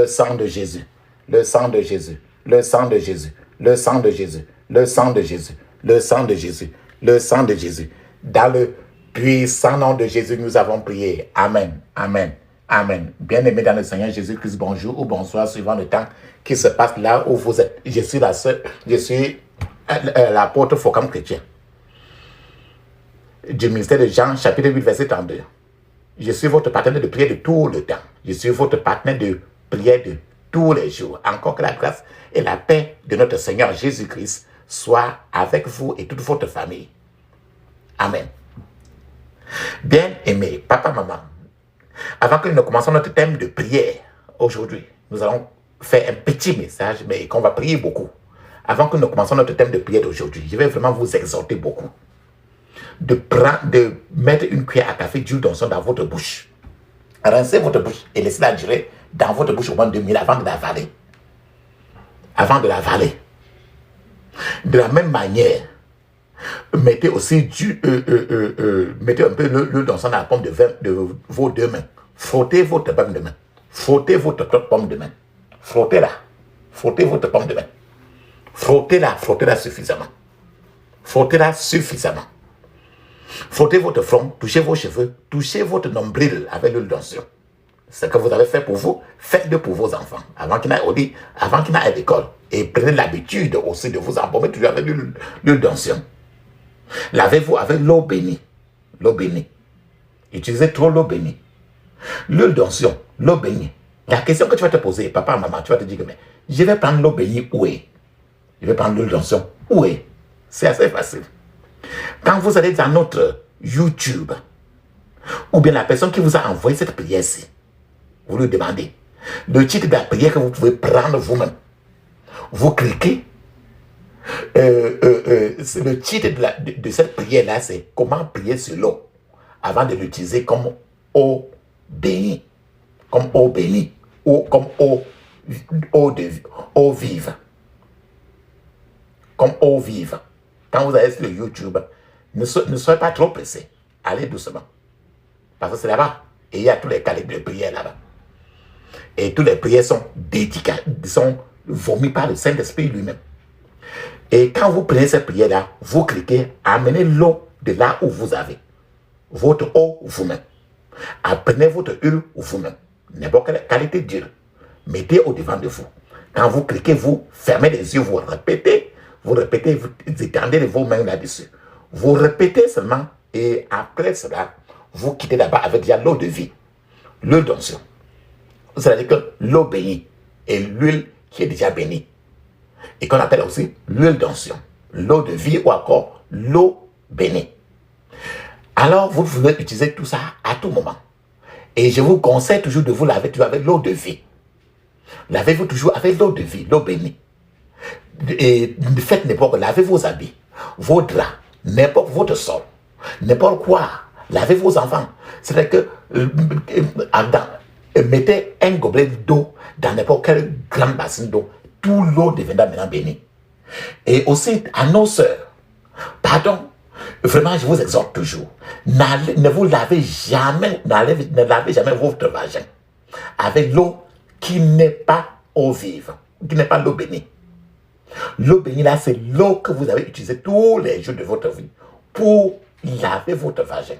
le sang de Jésus, le sang de Jésus, le sang de Jésus, le sang de Jésus, le sang de Jésus, le sang de Jésus, le sang de Jésus. Dans le puissant nom de Jésus, nous avons prié. Amen, amen, amen. Bien-aimés dans le Seigneur Jésus-Christ, bonjour ou bonsoir, suivant le temps qui se passe là où vous êtes. Je suis l'apôtre Focam Chrétien du ministère de Jean, chapitre 8, verset 32. Je suis votre partenaire de prière de tout le temps. Je suis votre partenaire de prière de tous les jours. Encore que la grâce et la paix de notre Seigneur Jésus-Christ soient avec vous et toute votre famille. Amen. Bien-aimés, papa, maman, avant que nous ne commencions notre thème de prière aujourd'hui, nous allons faire un petit message, mais qu'on va prier beaucoup. Avant que nous commencions notre thème de prière d'aujourd'hui, je vais vraiment vous exhorter beaucoup de mettre une cuillère à café d'huile d'onction dans votre bouche. Rincez votre bouche et laissez-la durer dans votre bouche au moins 2 minutes avant de l'avaler. Avant de l'avaler. De la même manière, mettez aussi mettez un peu l'huile d'onction dans la paume de vos 2 mains. Frottez votre paume de main. Frottez votre paume de main. Frottez-la. Frottez votre paume de main. Frottez-la suffisamment. Frottez-la suffisamment. Frottez votre front, touchez vos cheveux, touchez votre nombril avec l'huile d'onction. Ce que vous avez fait pour vous, faites-le pour vos enfants. Avant qu'ils n'aillent au lit, avant qu'ils n'aillent à l'école. Et prenez l'habitude aussi de vous embaumer toujours avec l'huile d'onction. Lavez-vous avec l'eau bénie. L'eau bénie. Utilisez trop l'eau bénie. L'huile d'onction, l'eau bénie. La question que tu vas te poser, papa, maman, tu vas te dire que mais je vais prendre l'eau bénie où est? Je vais prendre l'huile d'onction où est? C'est assez facile. Quand vous allez dans notre YouTube, ou bien la personne qui vous a envoyé cette prière-ci, vous lui demandez le titre de la prière que vous pouvez prendre vous-même. Vous cliquez. Le titre de cette prière-là, c'est comment prier sur l'eau avant de l'utiliser comme eau bénie. Comme eau bénie. Ou comme eau vive. Comme eau vive. Quand vous allez sur le YouTube, ne soyez pas trop pressés. Allez doucement. Parce que c'est là-bas. Et il y a tous les calibres de prière là-bas. Et toutes les prières sont dédicacées, sont vomies par le Saint-Esprit lui-même. Et quand vous prenez cette prière-là, vous cliquez, amenez l'eau de là où vous avez. Votre eau vous-même. Prenez votre huile vous-même. N'importe quelle qualité d'huile. Mettez au-devant de vous. Quand vous cliquez, vous fermez les yeux, vous répétez, vous étendez vos mains là-dessus. Vous répétez seulement et après cela, vous quittez là-bas avec déjà l'eau de vie, l'huile d'onction. C'est-à-dire que l'eau bénie et l'huile qui est déjà bénie. Et qu'on appelle aussi l'huile d'onction, l'eau de vie ou encore l'eau bénie. Alors, vous pouvez utiliser tout ça à tout moment. Et je vous conseille toujours de vous laver toujours avec l'eau de vie. Lavez-vous toujours avec l'eau de vie, l'eau bénie. Et faites n'importe quoi, lavez vos habits, vos draps, n'importe votre sol, n'importe quoi. Lavez vos enfants. C'est-à-dire que mettez un gobelet d'eau dans n'importe quel grand bassin d'eau. Tout l'eau deviendra maintenant bénie. Et aussi à nos sœurs, pardon, vraiment je vous exhorte toujours, ne vous lavez jamais, ne lavez jamais votre vagin avec l'eau qui n'est pas eau vive, qui n'est pas l'eau bénie. L'eau bénie là, c'est l'eau que vous avez utilisée tous les jours de votre vie pour laver votre vagin.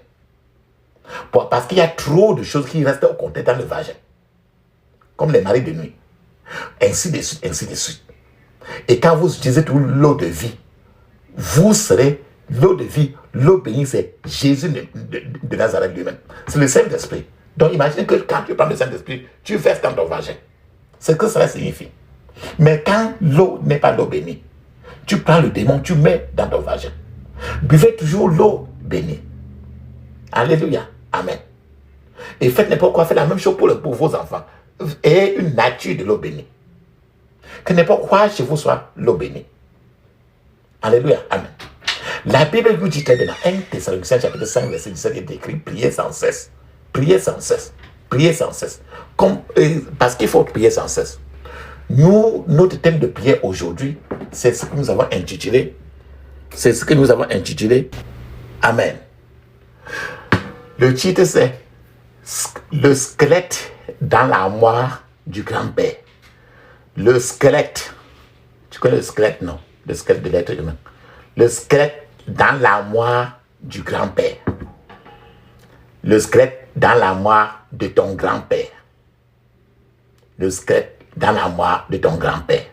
Parce qu'il y a trop de choses qui restent au contact dans le vagin. Comme les maris de nuit. Ainsi de suite, ainsi de suite. Et quand vous utilisez toute l'eau de vie, vous serez l'eau de vie, l'eau bénie, c'est Jésus de Nazareth lui-même. C'est le Saint-Esprit. Donc imaginez que quand tu prends le Saint-Esprit, tu verses dans ton vagin. C'est ce que cela signifie. Mais quand l'eau n'est pas l'eau bénie, tu prends le démon, tu mets dans ton vagin. Buvez toujours l'eau bénie. Alléluia. Amen. Et faites n'importe quoi, faites la même chose pour vos enfants. Ayez une nature de l'eau bénie. Que n'importe quoi chez vous soit l'eau bénie. Alléluia. Amen. La Bible nous dit que dans 1 Thessaloniciens chapitre 5, verset 17, il est écrit, priez sans cesse. Priez sans cesse. Priez sans cesse. Parce qu'il faut prier sans cesse. Nous, notre thème de prière aujourd'hui, c'est ce que nous avons intitulé. C'est ce que nous avons intitulé. Amen. Le titre c'est le squelette dans l'armoire du grand-père. Le squelette, tu connais le squelette, non? Le squelette de l'être humain. Le squelette dans l'armoire du grand-père. Le squelette dans l'armoire de ton grand-père. Le squelette dans l'armoire de ton grand-père.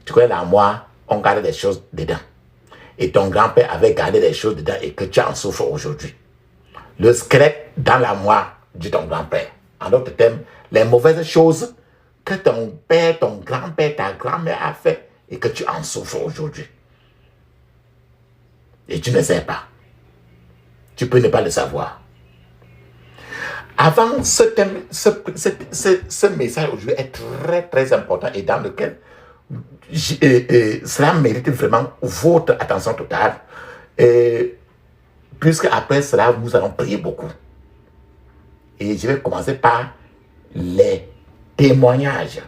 Tu connais l'armoire, on garde des choses dedans. Et ton grand-père avait gardé des choses dedans et que tu en souffres aujourd'hui. Le squelette dans l'armoire de ton grand-père. En d'autres termes, les mauvaises choses que ton père, ton grand-père, ta grand-mère a fait et que tu en souffres aujourd'hui. Et tu ne sais pas. Tu peux ne pas le savoir. Avant ce thème, ce message aujourd'hui est très très important et dans lequel cela mérite vraiment votre attention totale. Puisque après cela, nous allons prier beaucoup. Et je vais commencer par les témoignages,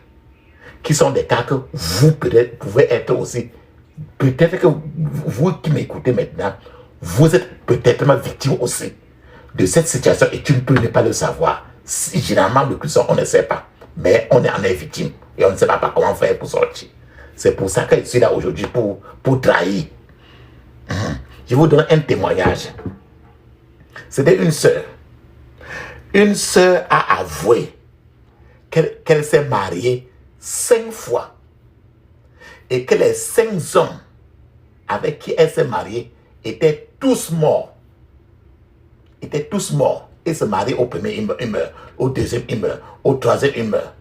qui sont des cas que vous peut-être pouvez être aussi. Peut-être que vous qui m'écoutez maintenant, vous êtes peut-être victime aussi de cette situation et tu ne peux ne pas le savoir. Généralement, le plus souvent, on ne sait pas. Mais on en est victime et on ne sait pas comment faire pour sortir. C'est pour ça que je suis là aujourd'hui pour trahir. Je vous donne un témoignage. C'était une sœur. Une sœur a avoué qu'elle s'est mariée 5 fois et que les 5 hommes avec qui elle s'est mariée étaient tous morts. Étaient tous morts. Ils se marient au premier, il meurt. Au deuxième, il meurt. Au troisième, il meurt.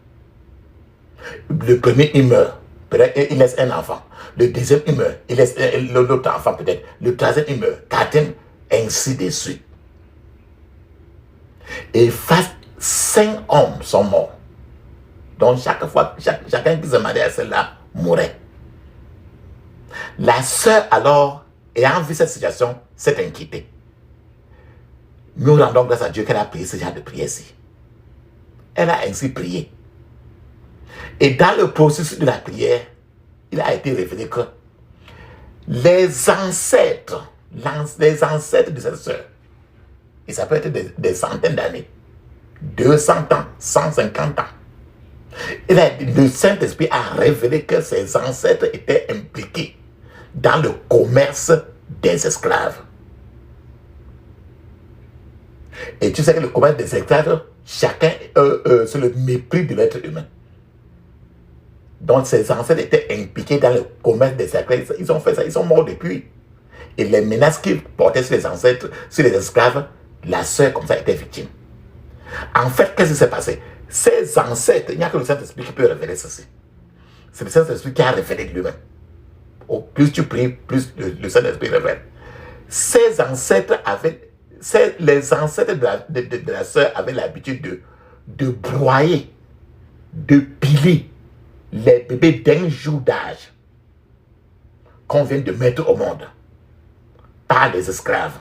Le premier, il meurt. Peut-être il laisse un enfant. Le deuxième, il meurt. Il laisse l'autre enfant peut-être. Le troisième, il meurt. Quatrième, ainsi de suite. Et 5 hommes sont morts. Donc chaque fois, chacun qui se mariait à celle-là mourait. La sœur alors, ayant vu cette situation, s'est inquiétée. Nous rendons grâce à Dieu qu'elle a prié ce genre de prière-ci. Elle a ainsi prié. Et dans le processus de la prière, il a été révélé que les ancêtres de cette sœur, et ça peut être des centaines d'années, 200 ans, 150 ans, le Saint-Esprit a révélé que ses ancêtres étaient impliqués dans le commerce des esclaves. Et tu sais que le commerce des esclaves, chacun, c'est le mépris de l'être humain. Donc ses ancêtres étaient impliqués dans le commerce des esclaves. Ils ont fait ça, ils sont morts depuis. Et les menaces qu'ils portaient sur les ancêtres, sur les esclaves, la sœur comme ça était victime. En fait, qu'est-ce qui s'est passé? Ces ancêtres, il n'y a que le Saint-Esprit qui peut révéler ceci. C'est le Saint-Esprit qui a révélé lui-même. Plus tu pries, plus le Saint-Esprit révèle. Ces ancêtres avaient, les ancêtres de la sœur avaient l'habitude de broyer, de piler les bébés d'un jour d'âge qu'on vient de mettre au monde par les esclaves.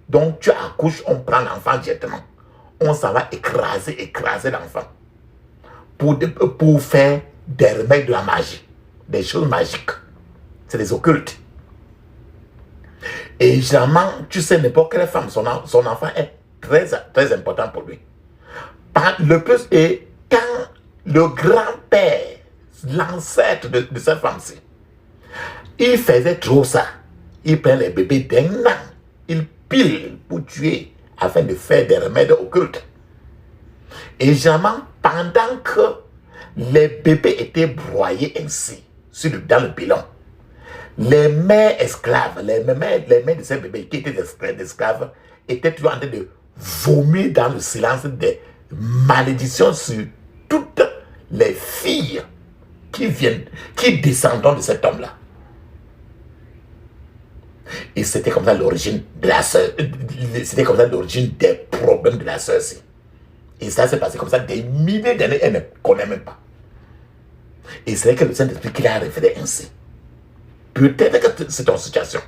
Donc tu accouches, on prend l'enfant directement. On s'en va écraser l'enfant pour faire des remèdes de la magie, des choses magiques. C'est des occultes. Et généralement, tu sais, n'importe quelle femme, son enfant est très, très important pour lui. Et quand le grand-père, l'ancêtre de cette femme-ci, il faisait trop ça. Il prend les bébés d'un an, il pile pour tuer afin de faire des remèdes occultes. Et généralement, pendant que les bébés étaient broyés ainsi, dans le bilan, les mères esclaves, les mères de ces bébés qui étaient des esclaves, étaient toujours en train de vomir dans le silence des malédictions sur toutes les filles qui descendent de cet homme-là. Et c'était comme ça l'origine de la sœur, c'était comme ça l'origine des problèmes de la sœur-ci. Et ça s'est passé comme ça des milliers d'années, elle ne connaît même pas. Et c'est que le Saint-Esprit qui l'a révélé ainsi. Peut-être que c'est ton situation.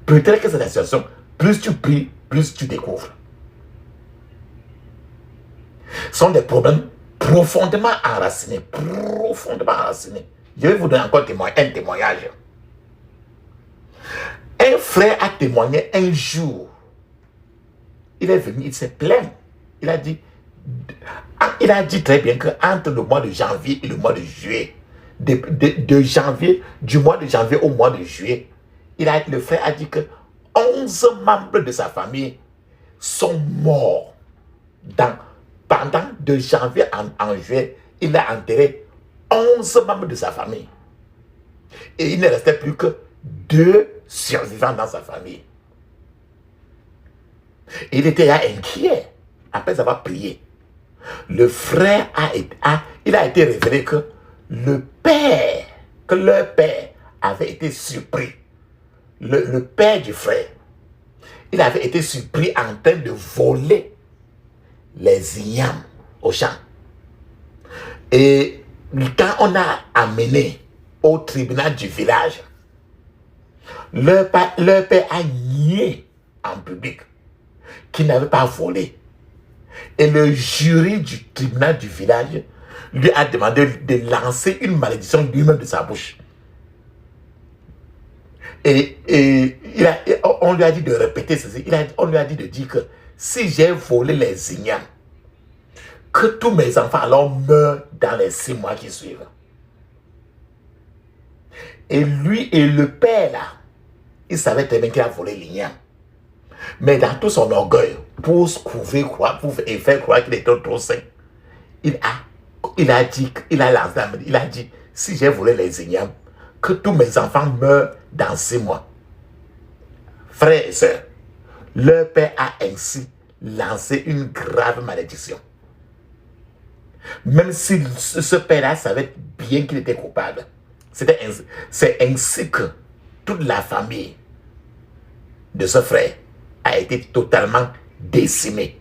Peut-être que c'est ta situation. Plus tu pries, plus tu découvres. Ce sont des problèmes profondément enracinés. Profondément enracinés. Je vais vous donner encore un témoignage. Un frère a témoigné un jour. Il est venu, il s'est plaint. Il a dit, Il a dit très bien qu'entre le mois de janvier et le mois de juillet, du mois de janvier au mois de juillet, le frère a dit que 11 membres de sa famille sont morts. Pendant de janvier en juillet, il a enterré 11 membres de sa famille. Et il ne restait plus que 2 survivants dans sa famille. Il était inquiet après avoir prié. Le frère a été révélé que leur père avait été surpris. Le père du frère, il avait été surpris en train de voler les ignames au champ. Et quand on a amené au tribunal du village, leur père a nié en public qu'il n'avait pas volé. Et le jury du tribunal du village lui a demandé de lancer une malédiction lui-même de sa bouche. Et on lui a dit de répéter ceci. On lui a dit de dire que si j'ai volé les ignames, que tous mes enfants alors meurent dans les 6 mois qui suivent. Et lui et le père là, il savait très bien qu'il a volé l'igname. Mais dans tout son orgueil, pour se couvrir, et faire croire qu'il était trop saint, il a dit, si j'ai volé les ignames, que tous mes enfants meurent dans 6 mois. Frères et sœurs, leur père a ainsi lancé une grave malédiction. Même si ce père-là savait bien qu'il était coupable. C'est ainsi que toute la famille de ce frère a été totalement décimée.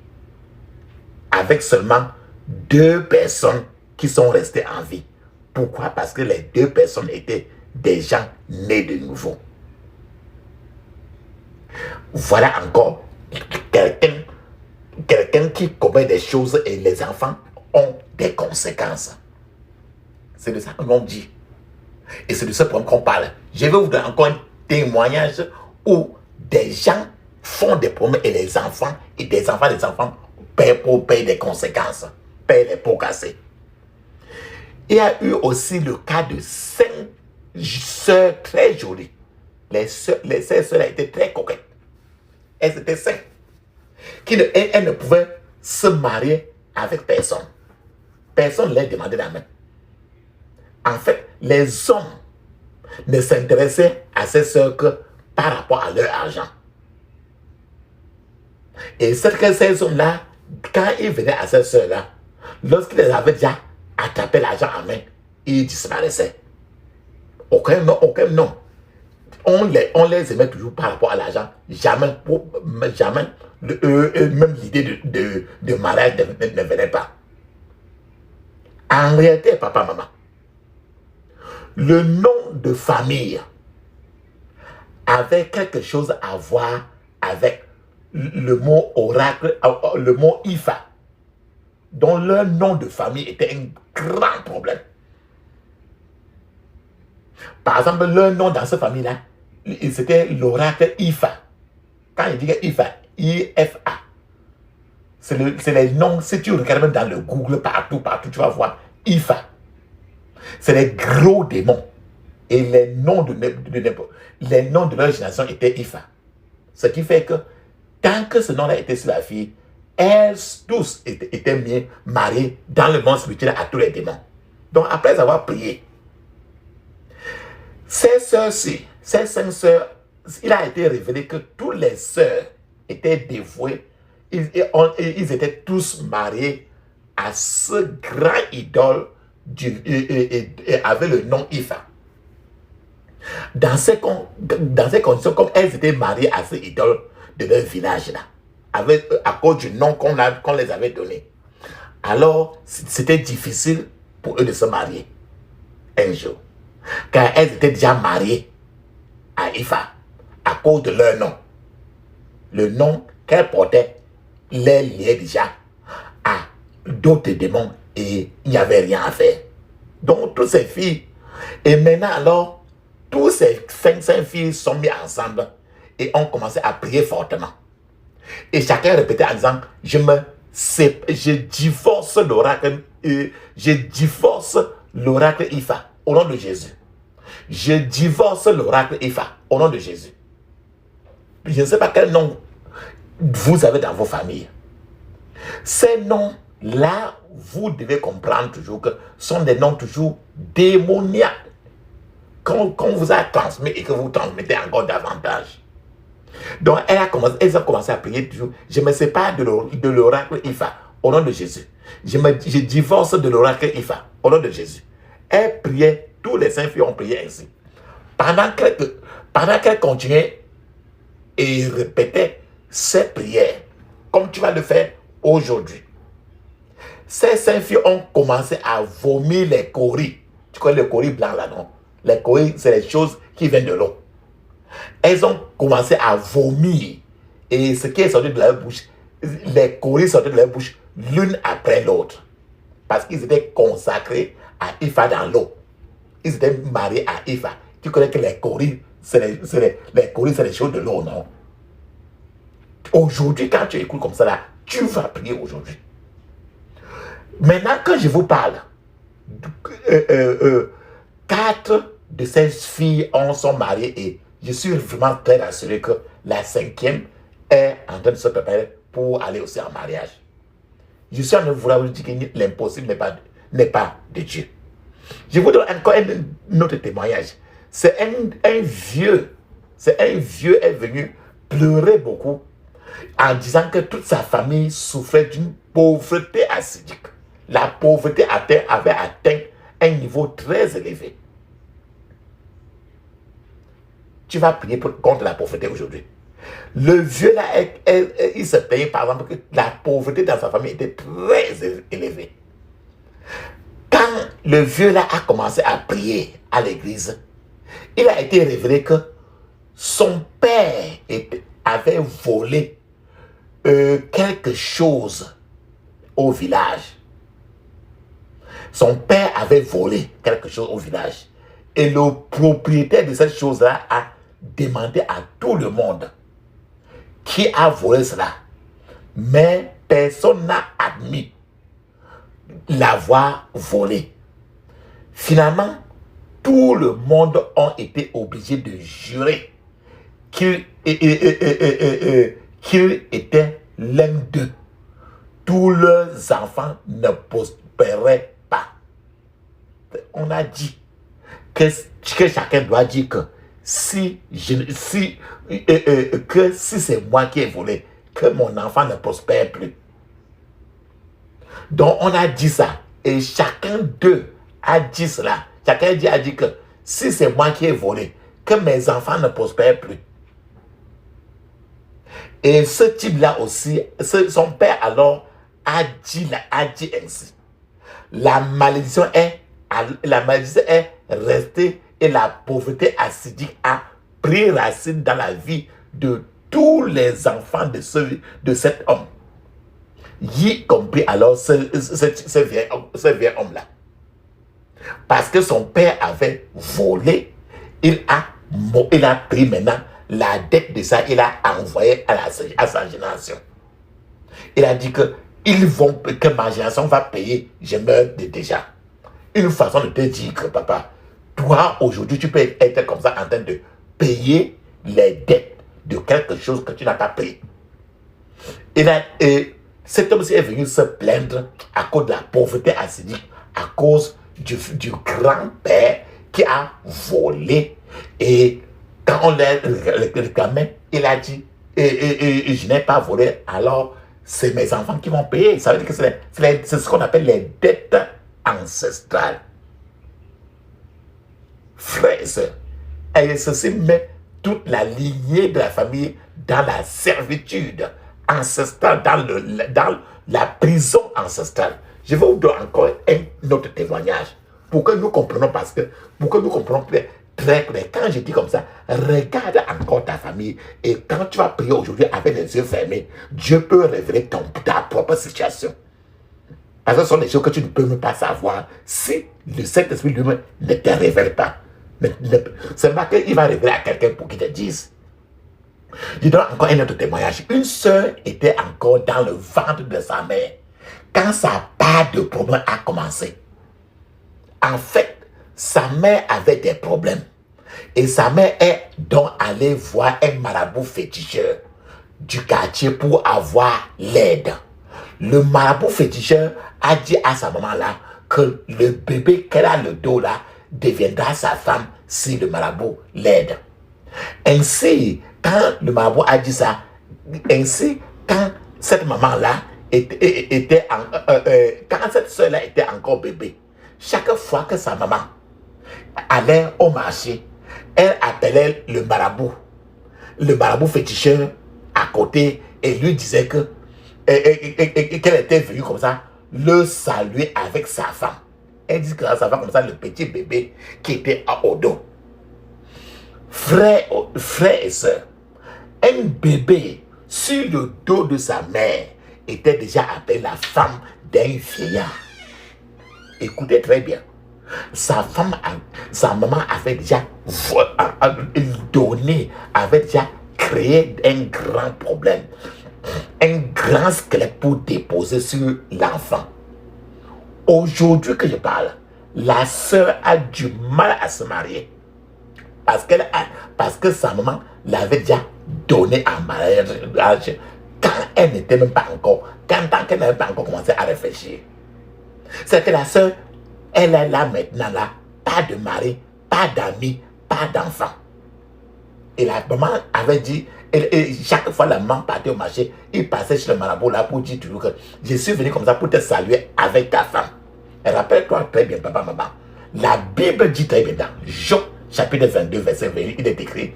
Avec seulement 2 personnes qui sont restées en vie. Pourquoi? Parce que les 2 personnes étaient des gens nés de nouveau. Voilà encore quelqu'un qui commet des choses et les enfants ont des conséquences. C'est de ça que l'on dit. Et c'est de ce point qu'on parle. Je vais vous donner encore un témoignage où des gens font des problèmes et les enfants et des enfants paient des conséquences, paient les pots cassés. Il y a eu aussi le cas de 5 sœurs très jolies. Les 5 sœurs étaient très coquettes. Elles étaient 5. Elles ne pouvaient se marier avec personne. Personne ne les demandait la main. En fait, les hommes ne s'intéressaient à ces sœurs que par rapport à leur argent. Et ces hommes-là, quand ils venaient à ces sœurs-là, lorsqu'ils avaient déjà attrapé l'argent en main, ils disparaissaient. Aucun nom. On les aimait toujours par rapport à l'argent. Jamais même l'idée de mariage ne venait pas. En réalité, papa, maman, le nom de famille avait quelque chose à voir avec le mot oracle, le mot Ifa, dont leur nom de famille était un grand problème. Par exemple, leur nom dans cette famille-là, c'était l'oracle Ifa. Quand il dit Ifa, I-F-A, c'est les noms, si tu regardes même dans le Google, partout, tu vas voir Ifa. C'est les gros démons. Et les noms de leur génération étaient Ifa. Ce qui fait que, tant que ce nom-là était sur la fille, elles tous étaient bien mariées dans le monde spirituel à tous les démons. Donc, après avoir prié, ces sœurs-ci, ces 5 sœurs, il a été révélé que toutes les sœurs étaient dévouées. Ils étaient tous mariés à ce grand idole avec le nom Ifa. Dans ces conditions, comme elles étaient mariées à ce idole de leur village-là, à cause du nom qu'on les avait donné, alors c'était difficile pour eux de se marier un jour. Car elles étaient déjà mariées à Ifa à cause de leur nom. Le nom qu'elles portaient les liait déjà à d'autres démons et il n'y avait rien à faire. Donc, toutes ces filles, et maintenant alors, tous ces 5 filles sont mises ensemble et ont commencé à prier fortement. Et chacun répétait en disant, je me je divorce l'oracle, je divorce l'oracle Ifa au nom de Jésus. Je divorce l'oracle Ifa au nom de Jésus. Je ne sais pas quel nom vous avez dans vos familles. Ces noms-là, vous devez comprendre toujours que sont des noms toujours démoniaques. Qu'on vous a transmis et que vous transmettez encore davantage. Donc, elles ont commencé à prier toujours. Je me sépare de l'oracle Ifa au nom de Jésus. Je divorce de l'oracle Ifa au nom de Jésus. Elles priaient, tous les 5 filles ont prié ainsi. Pendant qu'elles continuaient et répétaient ces prières, comme tu vas le faire aujourd'hui. Ces 5 filles ont commencé à vomir les coris. Tu connais les coris blancs là, non? Les coris, c'est les choses qui viennent de l'eau. Elles ont commencé à vomir. Et ce qui est sorti de leur bouche, les coris sortaient de leur bouche l'une après l'autre. Parce qu'ils étaient consacrés à Ifa dans l'eau. Ils étaient mariés à Ifa. Tu connais que les coris, c'est les choses de l'eau, non? Aujourd'hui, quand tu écoutes comme ça là, tu vas prier aujourd'hui. Maintenant, quand je vous parle, 4 de ces filles sont mariées et je suis vraiment très rassuré que la 5e est en train de se préparer pour aller aussi en mariage. Je suis en train de vous dire que l'impossible n'est pas de Dieu. Je vous donne encore un autre témoignage. C'est un vieux est venu pleurer beaucoup en disant que toute sa famille souffrait d'une pauvreté acidique. La pauvreté avait atteint un niveau très élevé. Tu vas prier contre la pauvreté aujourd'hui. Le vieux là, il se plaignait par exemple que la pauvreté dans sa famille était très élevée. Quand le vieux là a commencé à prier à l'église, il a été révélé que son père avait volé quelque chose au village. Son père avait volé quelque chose au village. Et le propriétaire de cette chose-là a demandé à tout le monde qui a volé cela. Mais personne n'a admis l'avoir volé. Finalement, tout le monde a été obligé de jurer qu'il était l'un d'eux. Tous leurs enfants ne prospéraient pas. On a dit que chacun doit dire que si c'est moi qui ai volé, que mon enfant ne prospère plus. Donc on a dit ça et chacun d'eux a dit cela. Chacun a dit que si c'est moi qui ai volé, que mes enfants ne prospèrent plus. Et ce type-là aussi, son père alors a dit ainsi. La malédiction est restée et la pauvreté acidique a pris racine dans la vie de tous les enfants de cet homme. Y compris alors ce vieil homme-là. Parce que son père avait volé, il a pris maintenant la dette de ça, il a envoyé à sa génération. Il a dit que ma génération va payer, je meurs déjà. Une façon de te dire que papa, toi aujourd'hui tu peux être comme ça en train de payer les dettes de quelque chose que tu n'as pas payé. Cet homme-ci est venu se plaindre à cause de la pauvreté acidique, à cause du grand-père qui a volé. Et quand on l'a réclamé, il a dit, je n'ai pas volé, alors c'est mes enfants qui vont payer. Ça veut dire que c'est ce qu'on appelle les dettes ancestrales. Frères et sœurs, et ceci met toute la lignée de la famille dans la servitude ancestrale, dans la prison ancestrale. Je vais vous donner encore un autre témoignage pour que nous comprenions, pour que nous comprenions très clair. Quand je dis comme ça, regarde encore ta famille et quand tu vas prier aujourd'hui avec les yeux fermés, Dieu peut révéler ta propre situation. Parce que ce sont des choses que tu ne peux même pas savoir si le Saint-Esprit lui-même ne te révèle pas. C'est pas qu'il va révéler à quelqu'un pour qu'il te dise. Je donne encore un autre témoignage. Une sœur était encore dans le ventre de sa mère quand sa part de problème a commencé. En fait, sa mère avait des problèmes. Et sa mère est donc allée voir un marabout féticheur du quartier pour avoir l'aide. Le marabout féticheur a dit à sa maman là que le bébé qu'elle a le dos là deviendra sa femme si le marabout l'aide. Ainsi, quand le marabout a dit ça, quand cette maman-là quand cette soeur-là était encore bébé, chaque fois que sa maman allait au marché, elle appelait le marabout féticheur à côté et lui disait que qu'elle était venue comme ça le saluer avec sa femme. Elle dit que sa femme comme ça, le petit bébé qui était au dos. Frère et soeur, un bébé sur le dos de sa mère était déjà appelé la femme d'un vieillard. Écoutez très bien. Sa maman avait déjà avait déjà créé un grand problème, un grand squelette pour déposer sur l'enfant. Aujourd'hui que je parle, la sœur a du mal à se marier parce que sa maman l'avait déjà donné en mariage quand elle n'était même pas encore, tant qu'elle n'avait pas encore commencé à réfléchir. C'est que la sœur, elle est là maintenant, là, pas de mari, pas d'amis, pas d'enfant. Et la maman avait dit, et chaque fois la maman partait au marché, il passait chez le marabout là pour dire toujours que je suis venu comme ça pour te saluer avec ta femme. Et rappelle-toi très bien, papa, maman, la Bible dit très bien dans Job chapitre 22, verset 20, il est écrit,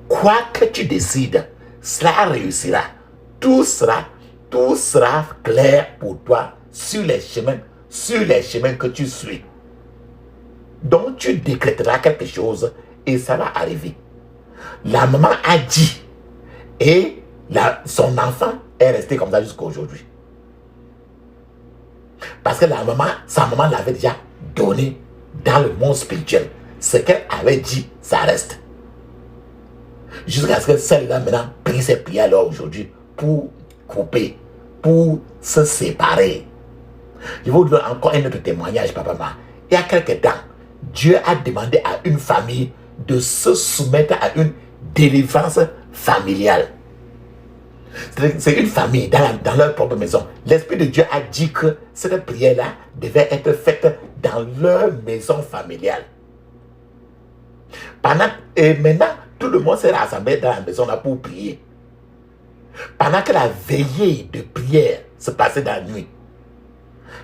quoi que tu décides, cela réussira. Tout sera clair pour toi sur les chemins que tu suis. Donc tu décréteras quelque chose et ça va arriver. La maman a dit et son enfant est resté comme ça jusqu'à aujourd'hui. Parce que sa maman l'avait déjà donné dans le monde spirituel. Ce qu'elle avait dit, ça reste. Jusqu'à ce que celle-là maintenant prie ses prières là aujourd'hui pour couper, pour se séparer. Je vous donne encore un autre témoignage, papa, maman. Il y a quelque temps, Dieu a demandé à une famille de se soumettre à une délivrance familiale. C'est une famille dans leur propre maison. L'Esprit de Dieu a dit que cette prière-là devait être faite dans leur maison familiale. Et maintenant, tout le monde s'est rassemblé dans la maison là pour prier. Pendant que la veillée de prière se passait dans la nuit,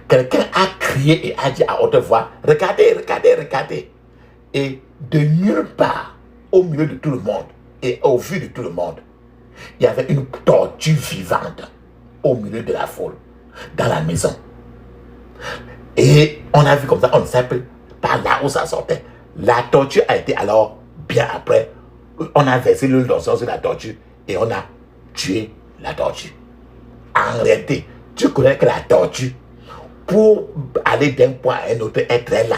quelqu'un a crié et a dit à haute voix, regardez, regardez, regardez. Et de nulle part, au milieu de tout le monde et au vu de tout le monde, il y avait une tortue vivante au milieu de la foule, dans la maison. Et on a vu comme ça, on ne savait pas là où ça sortait. La tortue a été alors, bien après, on a versé l'huile d'encens sur la tortue et on a tué la tortue. En réalité, tu connais que la tortue, pour aller d'un point à un autre, est très lent.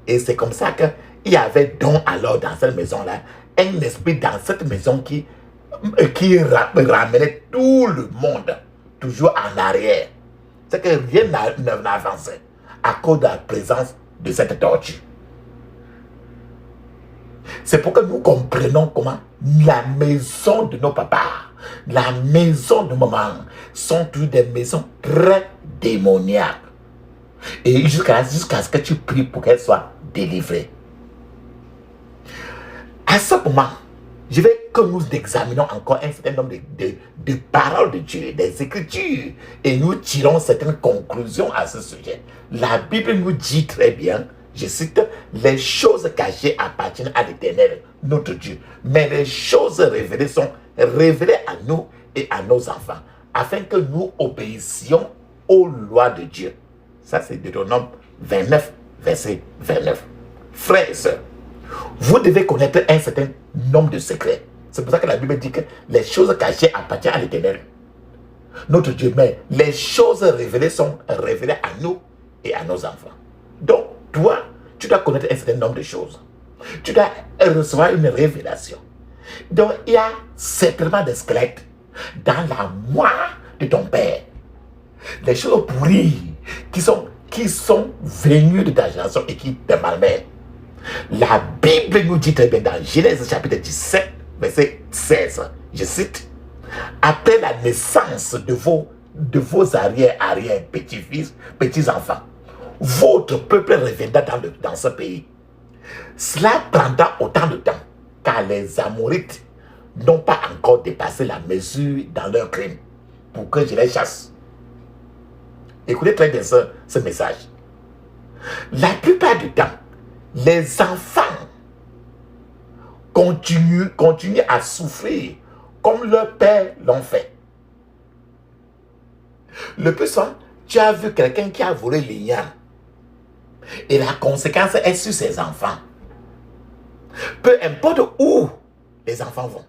Et c'est comme ça qu'il y avait donc alors dans cette maison-là, un esprit dans cette maison qui ramenait tout le monde toujours en arrière. C'est que rien n'avançait à cause de la présence de cette tortue. C'est pour que nous comprenions comment la maison de nos papas, la maison de maman sont toutes des maisons très démoniaques. Et jusqu'à ce que tu pries pour qu'elle soit délivrée. À ce moment, je veux que nous examinions encore un certain nombre de paroles de Dieu, des Écritures, et nous tirons certaines conclusions à ce sujet. La Bible nous dit très bien, je cite, les choses cachées appartiennent à l'Éternel, notre Dieu, mais les choses révélées sont révélées à nous et à nos enfants, afin que nous obéissions aux lois de Dieu. Ça, c'est Deutéronome 29, verset 29. Frères et sœurs, vous devez connaître un certain nombre de secrets. C'est pour ça que la Bible dit que les choses cachées appartiennent à l'Éternel, notre Dieu, mais les choses révélées sont révélées à nous et à nos enfants. Donc, toi, tu dois connaître un certain nombre de choses. Tu dois recevoir une révélation. Donc, il y a certainement des squelettes dans la moire de ton père. Les choses pourries qui sont venues de ta génération et qui te malmènent. La Bible nous dit très bien dans Genèse chapitre 17, verset 16, je cite, après la naissance de vos arrière petits-fils, petits-enfants, votre peuple reviendra dans ce pays. Cela prendra autant de temps, car les Amorites n'ont pas encore dépassé la mesure dans leur crime, pour que je les chasse. Écoutez très bien ce message. La plupart du temps, les enfants continuent à souffrir comme leurs pères l'ont fait. Le plus souvent, tu as vu quelqu'un qui a volé l'igname et la conséquence est sur ses enfants. Peu importe où les enfants vont,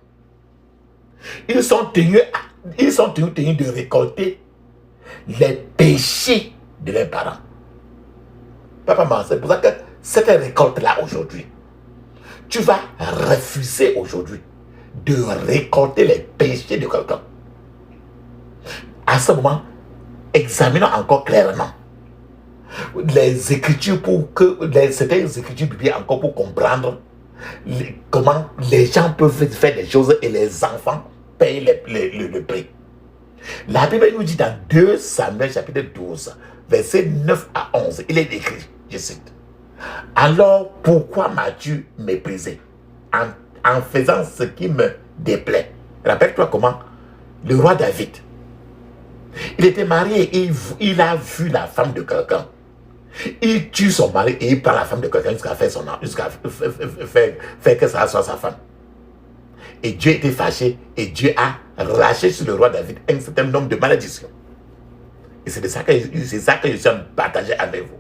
ils sont tenus de récolter les péchés de leurs parents. Papa, maman, c'est pour ça que cette récolte-là aujourd'hui, tu vas refuser aujourd'hui de récolter les péchés de quelqu'un. À ce moment, examinons encore clairement les écritures certaines écritures bibliques encore pour comprendre comment les gens peuvent faire des choses et les enfants payent le prix. La Bible nous dit dans 2 Samuel chapitre 12, versets 9 à 11, il est écrit, je cite, « Alors pourquoi m'as-tu méprisé en faisant ce qui me déplaît ?» Rappelle-toi comment le roi David, il était marié et il a vu la femme de quelqu'un. Il tue son mari et il prend la femme de quelqu'un jusqu'à faire que ça soit sa femme. Et Dieu était fâché et Dieu a lâché sur le roi David un certain nombre de malédictions. Et c'est ça que je suis en train de partager avec vous.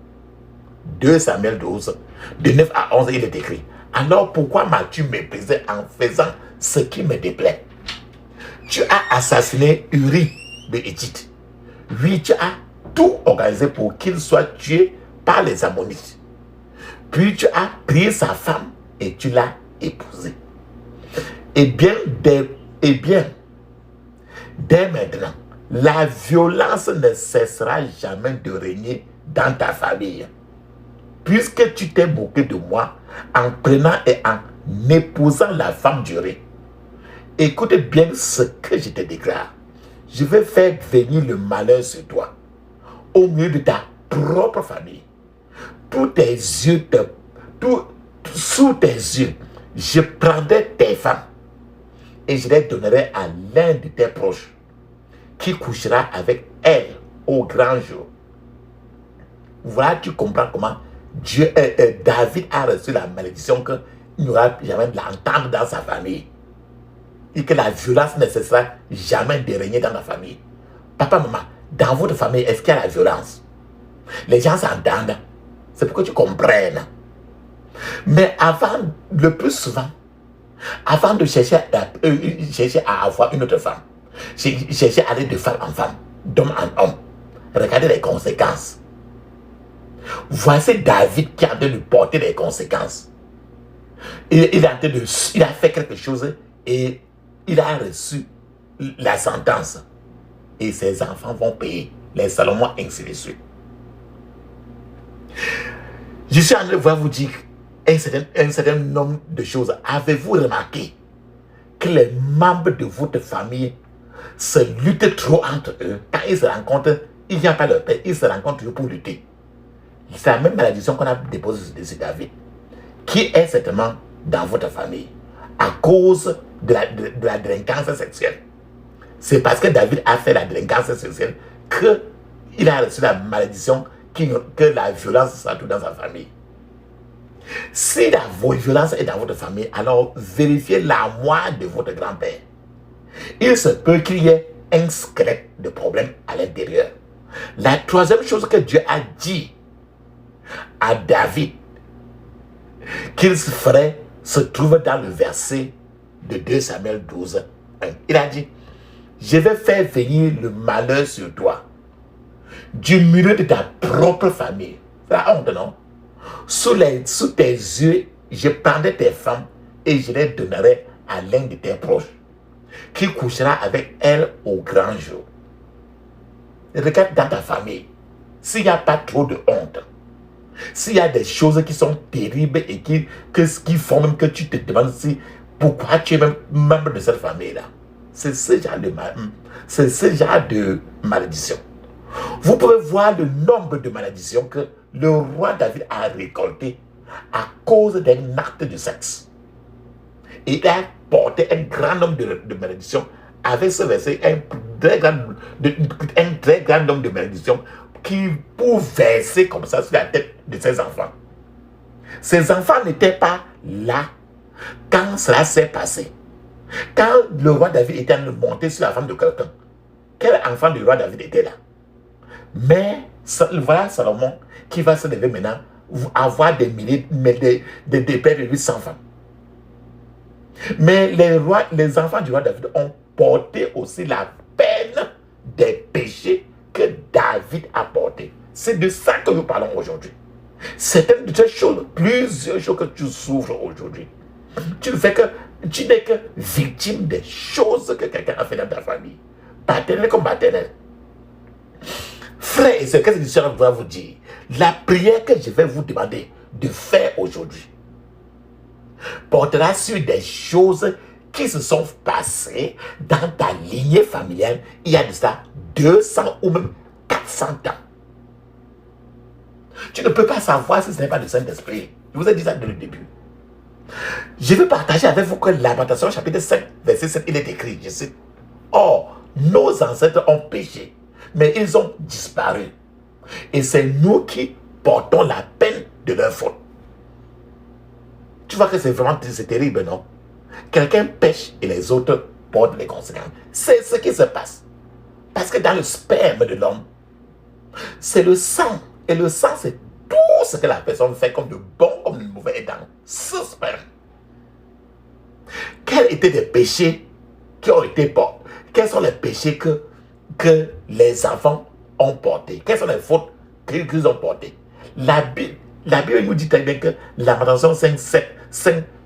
2 Samuel 12, de 9 à 11, il est écrit. Alors pourquoi m'as-tu méprisé en faisant ce qui me déplaît? Tu as assassiné Uri de Hétite. Oui, tu as tout organisé pour qu'il soit tué par les Ammonites. Puis tu as pris sa femme et tu l'as épousée. Eh bien, dès maintenant, la violence ne cessera jamais de régner dans ta famille. Puisque tu t'es moqué de moi en prenant et en épousant la femme du roi. Écoute bien ce que je te déclare. Je vais faire venir le malheur sur toi, au milieu de ta propre famille. Sous tes yeux, je prendrai tes femmes et je les donnerai à l'un de tes proches qui couchera avec elle au grand jour. Voilà, tu comprends comment David a reçu la malédiction qu'il n'y aura jamais de l'entendre dans sa famille. Et que la violence ne cessera jamais de régner dans la famille. Papa, maman, dans votre famille, est-ce qu'il y a la violence? Les gens s'entendent. C'est pour que tu comprennes. Mais avant, le plus souvent, avant de chercher à avoir une autre femme, chercher à aller de femme en femme, d'homme en homme, regardez les conséquences. Voici David qui a de lui porter les conséquences. Il a fait quelque chose et il a reçu la sentence. Et ses enfants vont payer. Les Salomon, ainsi de suite. Je suis en train de vous dire un certain nombre de choses. Avez-vous remarqué que les membres de votre famille se luttent trop entre eux? Quand ils se rencontrent, il n'y a pas leur père, ils se rencontrent pour lutter. C'est la même malédiction qu'on a déposée sur David, qui est certainement dans votre famille, à cause de la délinquance sexuelle. C'est parce que David a fait la délinquance sexuelle qu'il a reçu la malédiction que la violence soit tout dans sa famille. Si la violence est dans votre famille, alors vérifiez l'armoire de votre grand-père. Il se peut qu'il y ait un squelette de problème à l'intérieur. La troisième chose que Dieu a dit à David qu'il ferait se trouve dans le verset de 2 Samuel 12, 1. Il a dit, je vais faire venir le malheur sur toi du milieu de ta propre famille. C'est la honte, non? Sous tes yeux, je prendrai tes femmes et je les donnerai à l'un de tes proches, qui couchera avec elle au grand jour. Regarde dans ta famille, s'il n'y a pas trop de honte, s'il y a des choses qui sont terribles et qui font même que tu te demandes si, pourquoi tu es même membre de cette famille-là. C'est ce genre de malédiction. Vous pouvez voir le nombre de malédictions que le roi David a récolté à cause d'un acte de sexe. Il a porté un grand nombre de malédictions. Avec ce verset, un très grand nombre de malédictions qui pour verser comme ça sur la tête de ses enfants. Ses enfants n'étaient pas là quand cela s'est passé. Quand le roi David était en train de monter sur la femme de quelqu'un, quel enfant du roi David était là? Mais voilà Salomon qui va se lever maintenant, avoir des milliers, des pères de lui sans femmes. Mais les enfants du roi David ont porté aussi la peine des péchés que David a portés. C'est de ça que nous parlons aujourd'hui. Certaines de ces choses, plusieurs choses que tu souffres aujourd'hui, tu n'es que victime des choses que quelqu'un a fait dans ta famille. Paternel comme maternel. Frère et sœurs, qu'est-ce que je vais vous dire? La prière que je vais vous demander de faire aujourd'hui portera sur des choses qui se sont passées dans ta lignée familiale il y a de ça 200 ou même 400 ans. Tu ne peux pas savoir si ce n'est pas le Saint-Esprit. Je vous ai dit ça dès le début. Je vais partager avec vous que Lamentation chapitre 5, verset 7, il est écrit, je cite, « Or, nos ancêtres ont péché, mais ils ont disparu. Et c'est nous qui portons la peine de leur faute. » Tu vois que c'est terrible, non? Quelqu'un pêche et les autres portent les conséquences. C'est ce qui se passe. Parce que dans le sperme de l'homme, c'est le sang. Et le sang, c'est tout ce que la personne fait comme de bon, comme de mauvais dans ce sperme. Quels étaient les péchés qui ont été portés? Quels sont les péchés que les enfants ont portés? Quelles sont les fautes qu'ils ont portées? La Bible nous dit très bien que Lamentation 5,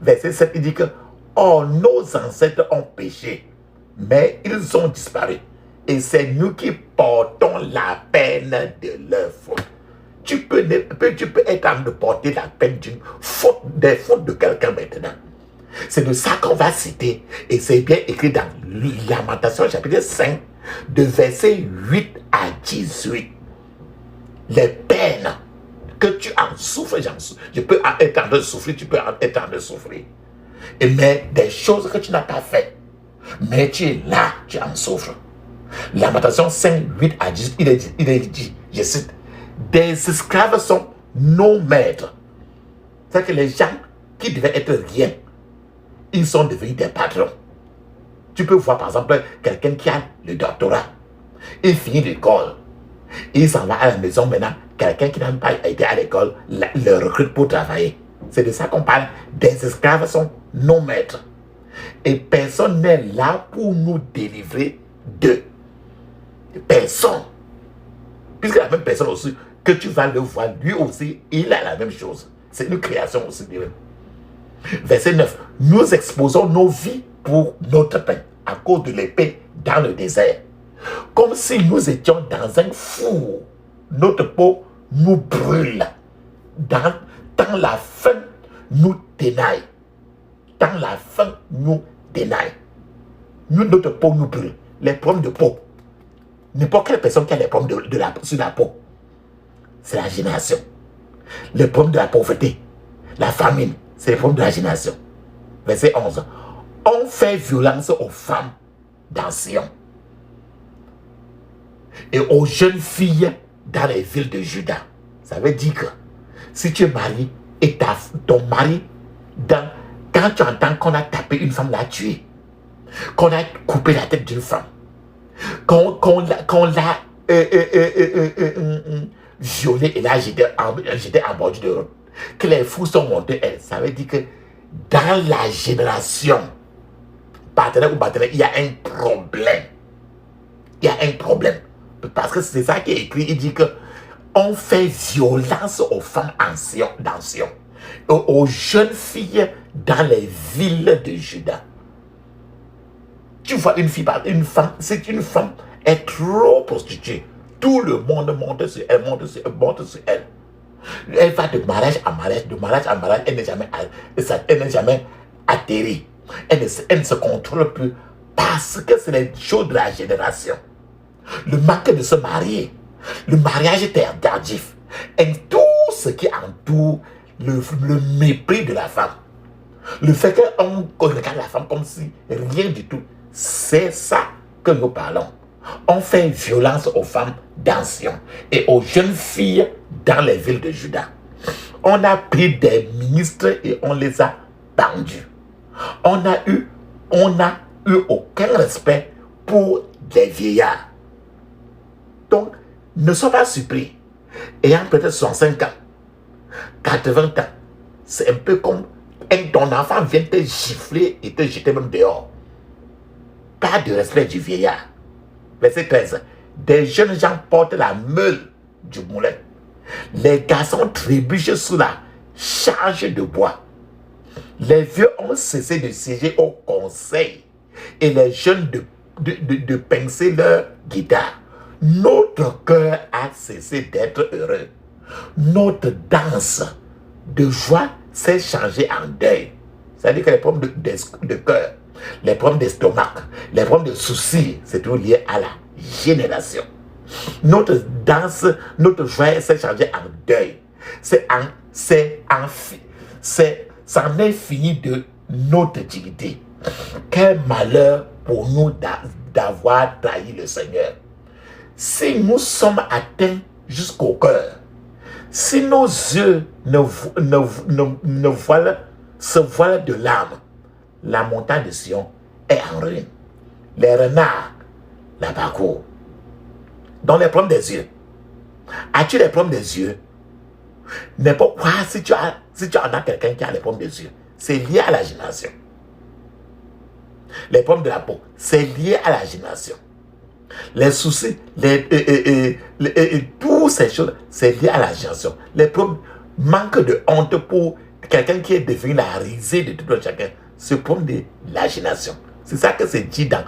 verset 7, il dit que « Or, nos ancêtres ont péché, mais ils ont disparu. Et c'est nous qui portons la peine de leur faute. » Tu peux être en train de porter la peine des fautes de quelqu'un maintenant. C'est de ça qu'on va citer. Et c'est bien écrit dans Lamentation chapitre 5, de verset 8 à 18. Les peines que tu en souffres, je peux être en train de souffrir, tu peux être en train de souffrir. Mais des choses que tu n'as pas faites, mais tu es là, tu en souffres. Lamentation 5, 8 à 10, il est dit, je cite, « Des esclaves sont nos maîtres. » C'est-à-dire que les gens qui devaient être rien, ils sont devenus des patrons. Tu peux voir par exemple quelqu'un qui a le doctorat, il finit l'école, il s'en va à la maison maintenant, quelqu'un qui n'a pas été à l'école le recrute pour travailler. C'est de ça qu'on parle. Des esclaves sont nos maîtres. Et personne n'est là pour nous délivrer d'eux. Personne. Puisque la même personne aussi, que tu vas le voir, lui aussi, il a la même chose. C'est une création aussi de même. Verset 9. Nous exposons nos vies pour notre pain à cause de l'épée dans le désert. Comme si nous étions dans un four. Notre peau nous brûle. Dans la faim nous dénaille. Dans la faim nous dénaille. Notre peau nous brûle. Les problèmes de peau. N'importe quelle personne qui a les problèmes sur la peau, c'est la génération. Les problèmes de la pauvreté, la famine, c'est les problèmes de la génération. Verset 11. On fait violence aux femmes dans Sion et aux jeunes filles dans les villes de Juda. Ça veut dire que si tu es marié et ton mari, quand tu entends qu'on a tapé une femme, l'a tuée, qu'on a coupé la tête d'une femme, qu'on l'a violée et l'a jeté en bordure de route, que les fous sont montés, ça veut dire que dans la génération partenaire ou partenaire, il y a un problème. Il y a un problème. Parce que c'est ça qui est écrit. Il dit que on fait violence aux femmes dans Sion, aux jeunes filles dans les villes de Juda. Tu vois une femme, c'est une femme est trop prostituée. Tout le monde monte sur elle, monte sur elle. Elle va de mariage à mariage, elle n'est jamais atterrie. Elle ne se contrôle plus parce que c'est les choses de la génération. Le manque de se marier, le mariage est tardif, et tout ce qui entoure le mépris de la femme. Le fait qu'on regarde la femme comme si rien du tout, c'est ça que nous parlons. On fait violence aux femmes d'anciens et aux jeunes filles dans les villes de Juda. On a pris des ministres et on les a pendus. On n'a eu aucun respect pour les vieillards. Donc, ne sois pas surpris. Ayant peut-être 65 ans, 80 ans, c'est un peu comme ton enfant vient te gifler et te jeter même dehors. Pas de respect du vieillard. Verset 13. Des jeunes gens portent la meule du moulin. Les garçons trébuchent sous la charge de bois. Les vieux ont cessé de siéger au conseil et les jeunes de pincer leur guitare. Notre cœur a cessé d'être heureux. Notre danse de joie s'est changée en deuil. C'est-à-dire que les problèmes de cœur, les problèmes d'estomac, les problèmes de soucis, c'est tout lié à la génération. Notre danse, notre joie s'est changée en deuil. C'en est fini de notre dignité. Quel malheur pour nous d'avoir trahi le Seigneur. Si nous sommes atteints jusqu'au cœur, si nos yeux se voilent de larmes, la montagne de Sion est en ruine. Les renards la parcourent. Dans les problèmes des yeux. As-tu les problèmes des yeux? N'importe quoi, si tu en as quelqu'un qui a les problèmes des yeux, c'est lié à la génération. Les problèmes de la peau, c'est lié à la génération. Les soucis, toutes ces choses, c'est lié à la génération. Les problèmes, manque de honte pour quelqu'un qui est devenu la risée de tout le chacun, c'est le problème de la génération. C'est ça que c'est dit dans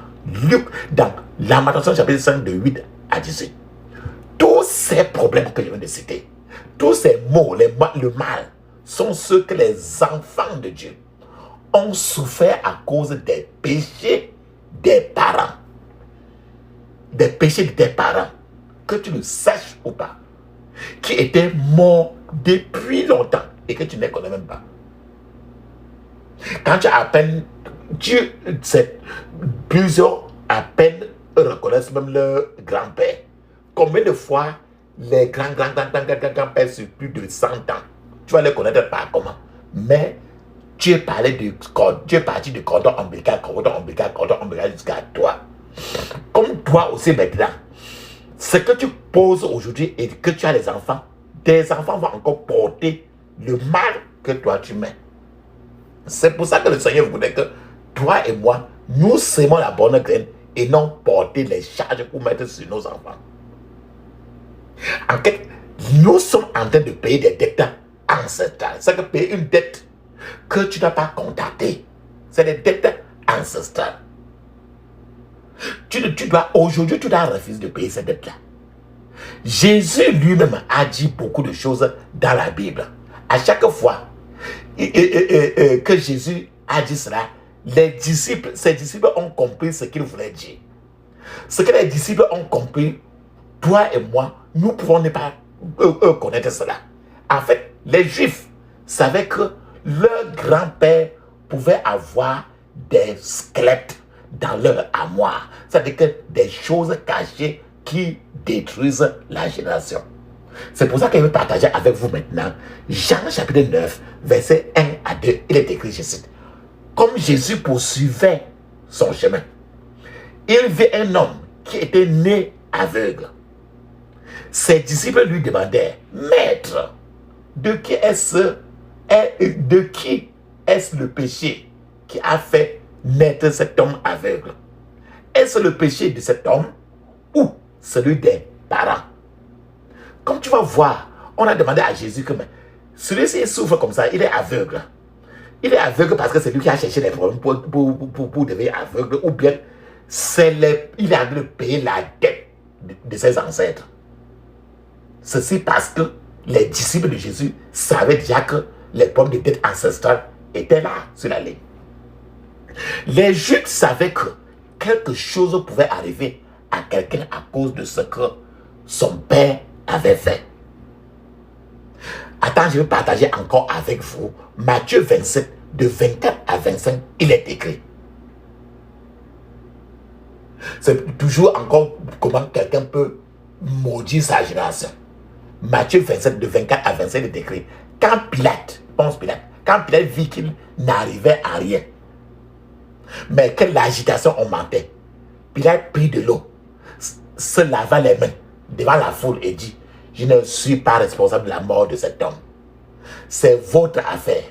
Luc, dans Lamentation chapitre 5 de 8 à 18. Tous ces problèmes que je viens de citer, tous ces mots, le mal, sont ceux que les enfants de Dieu ont souffert à cause des péchés des parents. Des péchés de tes parents, que tu le saches ou pas, qui étaient morts depuis longtemps et que tu ne connais même pas. Quand tu as à peine, plusieurs à peine reconnaissent même leur grand-père. Combien de fois les grands-pères sur plus de 100 ans, tu vas les connaître pas comment. Mais tu es parti du cordon ombilical jusqu'à toi. Comme toi aussi maintenant, ce que tu poses aujourd'hui et que tu as les enfants, tes enfants vont encore porter le mal que toi tu mets. C'est pour ça que le Seigneur voudrait que toi et moi, nous sémons la bonne graine et non porter les charges pour mettre sur nos enfants. En fait, nous sommes en train de payer des dettes ancestrales. C'est que payer une dette que tu n'as pas contactée. C'est des dettes ancestrales. Aujourd'hui, tu dois refuser de payer cette dette-là. Jésus lui-même a dit beaucoup de choses dans la Bible. À chaque fois que Jésus a dit cela, ses disciples ont compris ce qu'il voulait dire. Ce que les disciples ont compris, toi et moi, nous pouvons ne pas connaître cela. En fait, les Juifs savaient que leur grand-père pouvait avoir des squelettes dans leur armoire. C'est-à-dire que des choses cachées qui détruisent la génération. C'est pour ça que je vais partager avec vous maintenant Jean chapitre 9, verset 1 à 2. Il est écrit, je cite: comme Jésus poursuivait son chemin, il vit un homme qui était né aveugle. Ses disciples lui demandèrent: Maître, de qui est-ce le péché qui a fait naître cet homme aveugle? Est-ce le péché de cet homme ou celui des parents? Comme tu vas voir, on a demandé à Jésus que celui-ci souffre comme ça, il est aveugle. Il est aveugle parce que c'est lui qui a cherché les problèmes pour devenir aveugle, ou bien il a dû payer la dette de ses ancêtres. Ceci parce que les disciples de Jésus savaient déjà que les pommes de dette ancestrales étaient là, sur la ligne. Les Juifs savaient que quelque chose pouvait arriver à quelqu'un à cause de ce que son père avait fait. Attends, je vais partager encore avec vous Matthieu 27, de 24 à 25, il est écrit. C'est toujours encore comment quelqu'un peut maudire sa génération. Matthieu 27, de 24 à 25, il est écrit. Quand Pilate vit qu'il n'arrivait à rien, mais que l'agitation augmentait, Pilate prit de l'eau, se lava les mains devant la foule et dit, je ne suis pas responsable de la mort de cet homme. C'est votre affaire.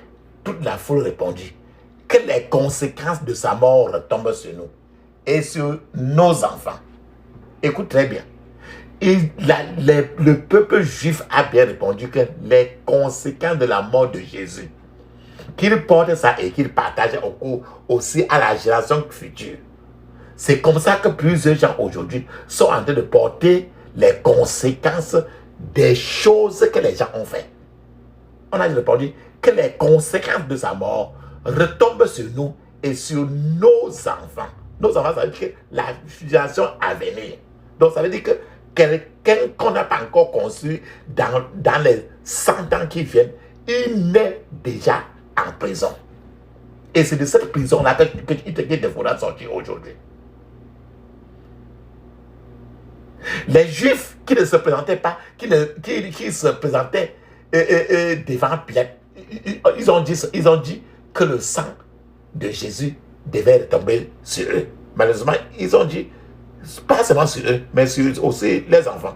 Toute la foule répondit, que les conséquences de sa mort retombent sur nous et sur nos enfants. Écoute très bien. Le peuple juif a bien répondu que les conséquences de la mort de Jésus, qu'il porte ça et qu'il partage aussi à la génération future. C'est comme ça que plusieurs gens aujourd'hui sont en train de porter les conséquences des choses que les gens ont fait. On a répondu que les conséquences de sa mort retombent sur nous et sur nos enfants. Nos enfants, ça veut dire que la génération à venir. Donc ça veut dire que quelqu'un qu'on n'a pas encore conçu dans les 100 ans qui viennent, il est déjà en prison. Et c'est de cette prison-là qu'il te faudra sortir aujourd'hui. Les Juifs qui ne se présentaient pas, qui se présentaient devant Pilate, ils ont dit que le sang de Jésus devait retomber sur eux. Malheureusement, ils ont dit, pas seulement sur eux, mais sur aussi les enfants.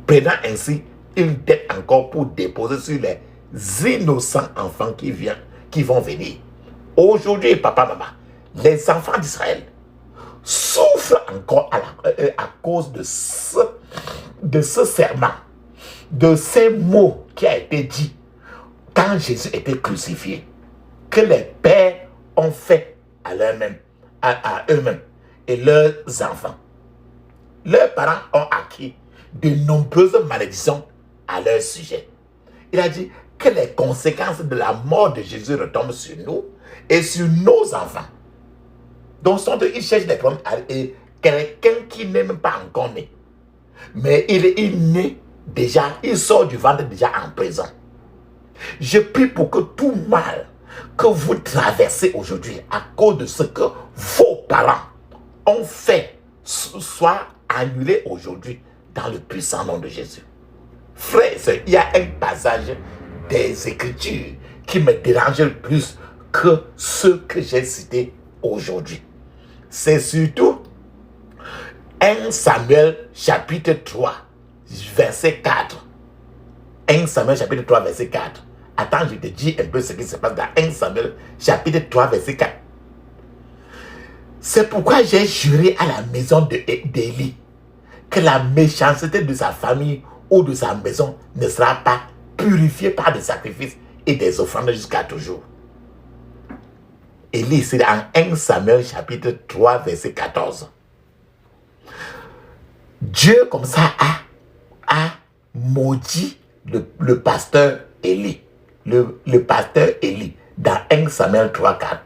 Prenant ainsi une dette encore pour déposer sur les innocents enfants qui vont venir. Aujourd'hui, papa, maman, les enfants d'Israël souffrent encore à cause de ce serment, de ces mots qui a été dit quand Jésus était crucifié, que les pères ont fait à eux-mêmes et leurs enfants. Leurs parents ont acquis de nombreuses malédictions à leur sujet. Il a dit que les conséquences de la mort de Jésus retombent sur nous et sur nos enfants. Donc, ils cherchent des problèmes et quelqu'un qui n'est même pas encore né. Mais il est né déjà, il sort du ventre déjà en prison. Je prie pour que tout mal que vous traversez aujourd'hui à cause de ce que vos parents ont fait soit annulé aujourd'hui dans le puissant nom de Jésus. Frère, il y a un passage des Écritures qui me dérange le plus que ceux que j'ai cités aujourd'hui. C'est surtout 1 Samuel chapitre 3, verset 4. 1 Samuel chapitre 3, verset 4. Attends, je te dis un peu ce qui se passe dans 1 Samuel chapitre 3, verset 4. C'est pourquoi j'ai juré à la maison d'Élie que la méchanceté de sa famille ou de sa maison ne sera pas purifiée par des sacrifices et des offrandes jusqu'à toujours. Élie, c'est en 1 Samuel chapitre 3, verset 14. Dieu comme ça a maudit le pasteur Élie. Le pasteur Élie dans 1 Samuel 3, 4.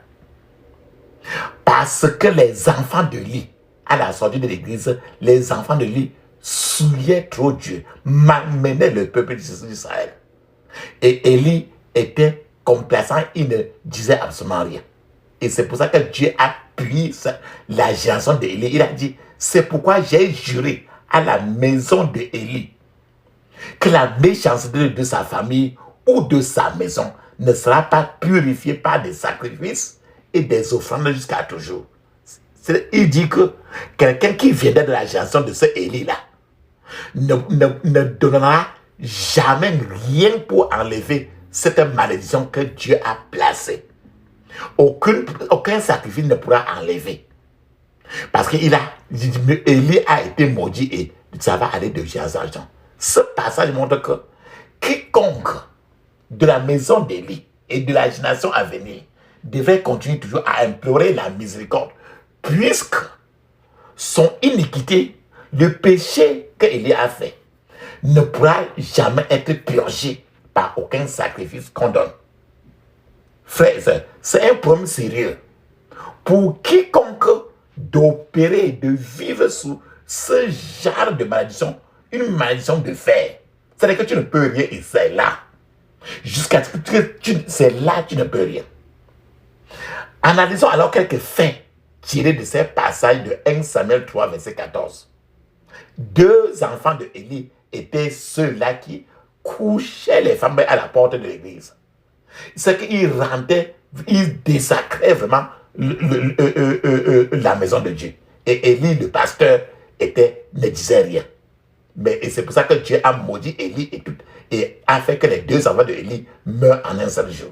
Parce que les enfants de Élie, à la sortie de l'église, les enfants de Élie souillaient trop Dieu, malmenaient le peuple d'Israël. Et Élie était complaçant, il ne disait absolument rien. Et c'est pour ça que Dieu a pris la génération d'Élie. Il a dit, c'est pourquoi j'ai juré à la maison d'Élie que la méchanceté de sa famille ou de sa maison ne sera pas purifiée par des sacrifices et des offrandes jusqu'à toujours. Il dit que quelqu'un qui viendrait de la génération de ce Élie-là ne donnera jamais rien pour enlever cette malédiction que Dieu a placée. Aucun sacrifice ne pourra enlever. Parce que Élie a été maudit et ça va aller de génération en génération. Ce passage montre que quiconque de la maison d'Élie et de la génération à venir devrait continuer toujours à implorer la miséricorde, puisque son iniquité, le péché qu'Élie a fait, ne pourra jamais être purgé par aucun sacrifice qu'on donne. Frères et sœurs, c'est un problème sérieux pour quiconque d'opérer, de vivre sous ce genre de malédiction, une malédiction de fer. C'est-à-dire que tu ne peux rien et c'est là. Jusqu'à ce que c'est là que tu ne peux rien. Analysons alors quelques faits tirés de ces passages de 1 Samuel 3, verset 14. Deux enfants de Élie étaient ceux-là qui couchaient les femmes à la porte de l'église. C'est qu'ils rendaient, ils désacraient vraiment la maison de Dieu. Et Élie, le pasteur, ne disait rien. Et c'est pour ça que Dieu a maudit Élie et a fait que les deux enfants de Élie meurent en un seul jour.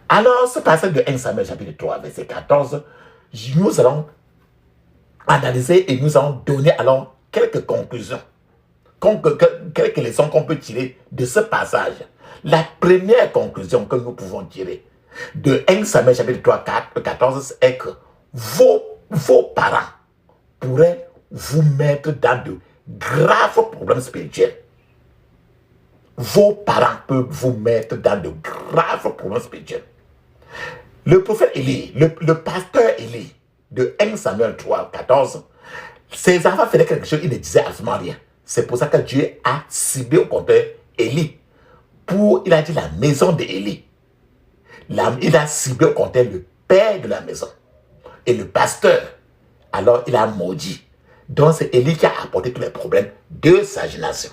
Alors, ce passage de 1 Samuel chapitre 3, verset 14, nous allons analyser et nous allons donner alors quelques conclusions, quelques leçons qu'on peut tirer de ce passage. La première conclusion que nous pouvons tirer de 1 Samuel chapitre 3, 14 est que vos parents pourraient vous mettre dans de graves problèmes spirituels. Vos parents peuvent vous mettre dans de graves problèmes spirituels. Le prophète Élie, le pasteur Élie, de 1 Samuel 3, 14, ses enfants faisaient quelque chose, ils ne disaient absolument rien. C'est pour ça que Dieu a ciblé au contraire Élie. Il a dit la maison d'Élie. Il a ciblé au contraire le père de la maison. Et le pasteur, alors il a maudit. Donc c'est Élie qui a apporté tous les problèmes de sa génération.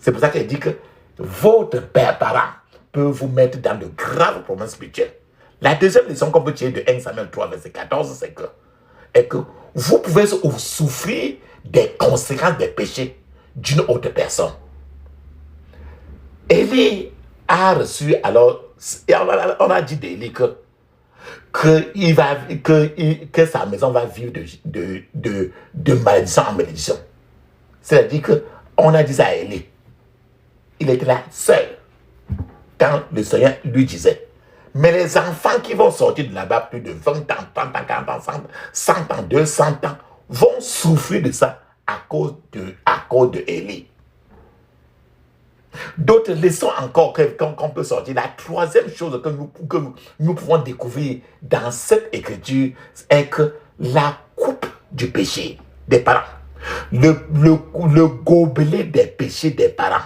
C'est pour ça qu'il dit que votre parent peut vous mettre dans de graves problèmes spirituels. La deuxième leçon qu'on peut tirer de 1 Samuel 3, verset 14, c'est que vous pouvez souffrir des conséquences des péchés d'une autre personne. Élie a reçu, alors, on a dit d'Élie que sa maison va vivre de malédiction en malédiction. C'est-à-dire qu'on a dit ça à Élie. Il était là seul quand le Seigneur lui disait. Mais les enfants qui vont sortir de là-bas plus de 20 ans, 30 ans, 40 ans, 100 ans, 200 ans, vont souffrir de ça à cause de Élie. D'autres leçons encore qu'on peut sortir. La troisième chose que nous pouvons découvrir dans cette écriture est que la coupe du péché des parents, le gobelet des péchés des parents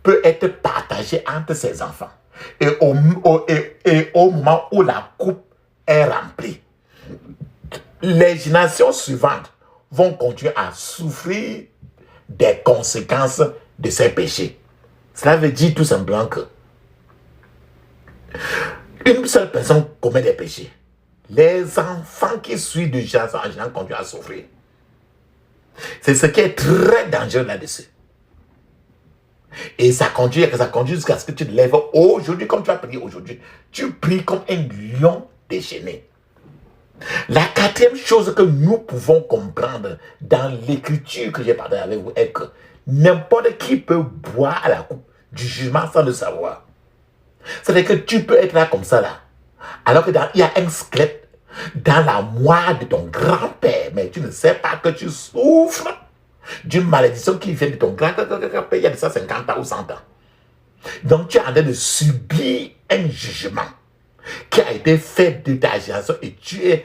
peut être partagé entre ses enfants. Et au moment où la coupe est remplie, les générations suivantes vont continuer à souffrir des conséquences de ces péchés. Cela veut dire tout simplement que une seule personne commet des péchés. Les enfants qui suivent de génération en génération continuent à souffrir. C'est ce qui est très dangereux là-dessus. Et ça conduit jusqu'à ce que tu te lèves aujourd'hui, comme tu as prié aujourd'hui. Tu pries comme un lion déchaîné. La quatrième chose que nous pouvons comprendre dans l'écriture que j'ai partagée avec vous est que n'importe qui peut boire à la coupe du jugement sans le savoir. C'est-à-dire que tu peux être là comme ça là, alors qu'il y a un squelette dans la moelle de ton grand-père, mais tu ne sais pas que tu souffres d'une malédiction qui vient de ton grand-père il y a de ça 50 ans ou 100 ans. Donc tu es en train de subir un jugement qui a été fait de ta génération et tu es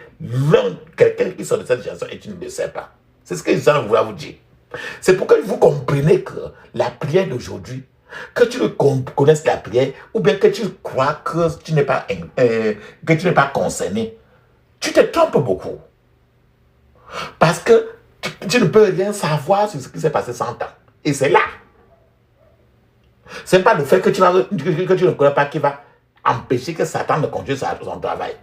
quelqu'un qui sort de cette génération et tu ne le sais pas. C'est ce que je voulais vous dire. C'est pourquoi vous comprenez que la prière d'aujourd'hui, que tu ne connaisses la prière ou bien que tu crois que tu n'es pas concerné, tu te trompes beaucoup. Parce que tu ne peux rien savoir sur ce qui s'est passé 100 ans. Et c'est là. Ce n'est pas le fait que tu ne connais pas qui va empêcher que Satan ne continue son travail.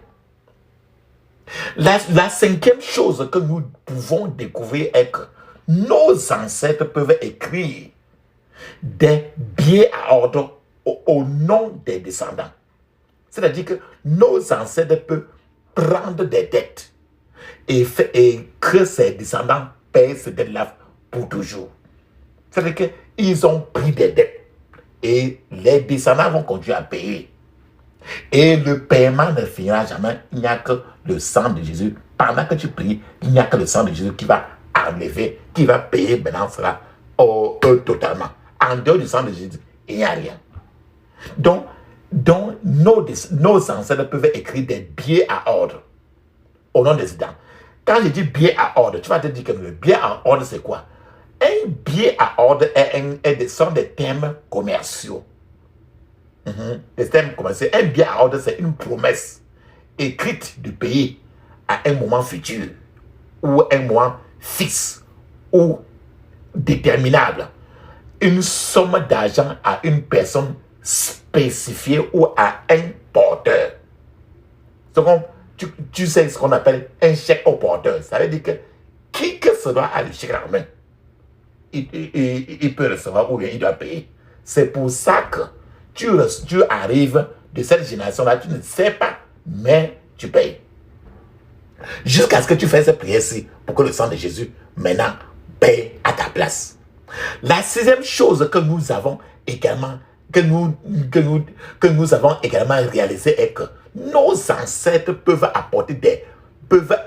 La cinquième chose que nous pouvons découvrir est que nos ancêtres peuvent écrire des billets à ordre au nom des descendants. C'est-à-dire que nos ancêtres peuvent prendre des dettes et que ses descendants payent ces dettes-là pour toujours. C'est-à-dire qu'ils ont pris des dettes et les descendants vont continuer à payer. Et le paiement ne finira jamais. Il n'y a que le sang de Jésus. Pendant que tu pries, il n'y a que le sang de Jésus qui va enlever, qui va payer maintenant cela totalement. En dehors du sang de Jésus, il n'y a rien. Donc nos ancêtres peuvent écrire des billets à ordre au nom des idents. Quand je dis billet à ordre, tu vas te dire que le billet à ordre, c'est quoi? Un billet à ordre sont des thèmes commerciaux. Les thèmes commerciaux. Un billet à ordre, c'est une promesse écrite de payer à un moment futur ou un moment fixe ou déterminable. Une somme d'argent à une personne spécifiée ou à un porteur. Tu sais ce qu'on appelle un chèque au porteur. Ça veut dire que qui que ce soit a le chèque en main, il peut recevoir ou bien il doit payer. C'est pour ça que tu arrives de cette génération-là, tu ne sais pas, mais tu payes. Jusqu'à ce que tu fasses cette prière-ci pour que le sang de Jésus, maintenant, paye à ta place. La sixième chose que nous avons également, que nous avons également réalisé est que nos ancêtres peuvent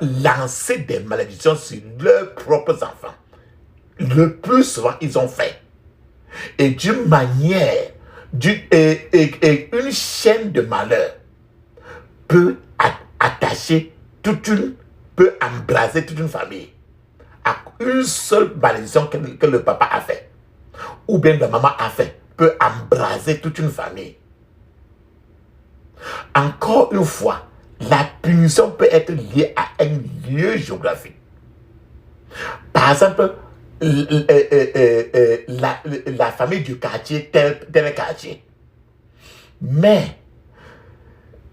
lancer des malédictions sur leurs propres enfants. Le plus souvent, ils ont fait. Et d'une manière, une chaîne de malheur peut attacher peut embraser toute une famille à une seule malédiction que le papa a fait ou bien la maman a fait, peut embraser toute une famille. Encore une fois, la punition peut être liée à un lieu géographique. Par exemple, la famille du quartier, tel quartier. Mais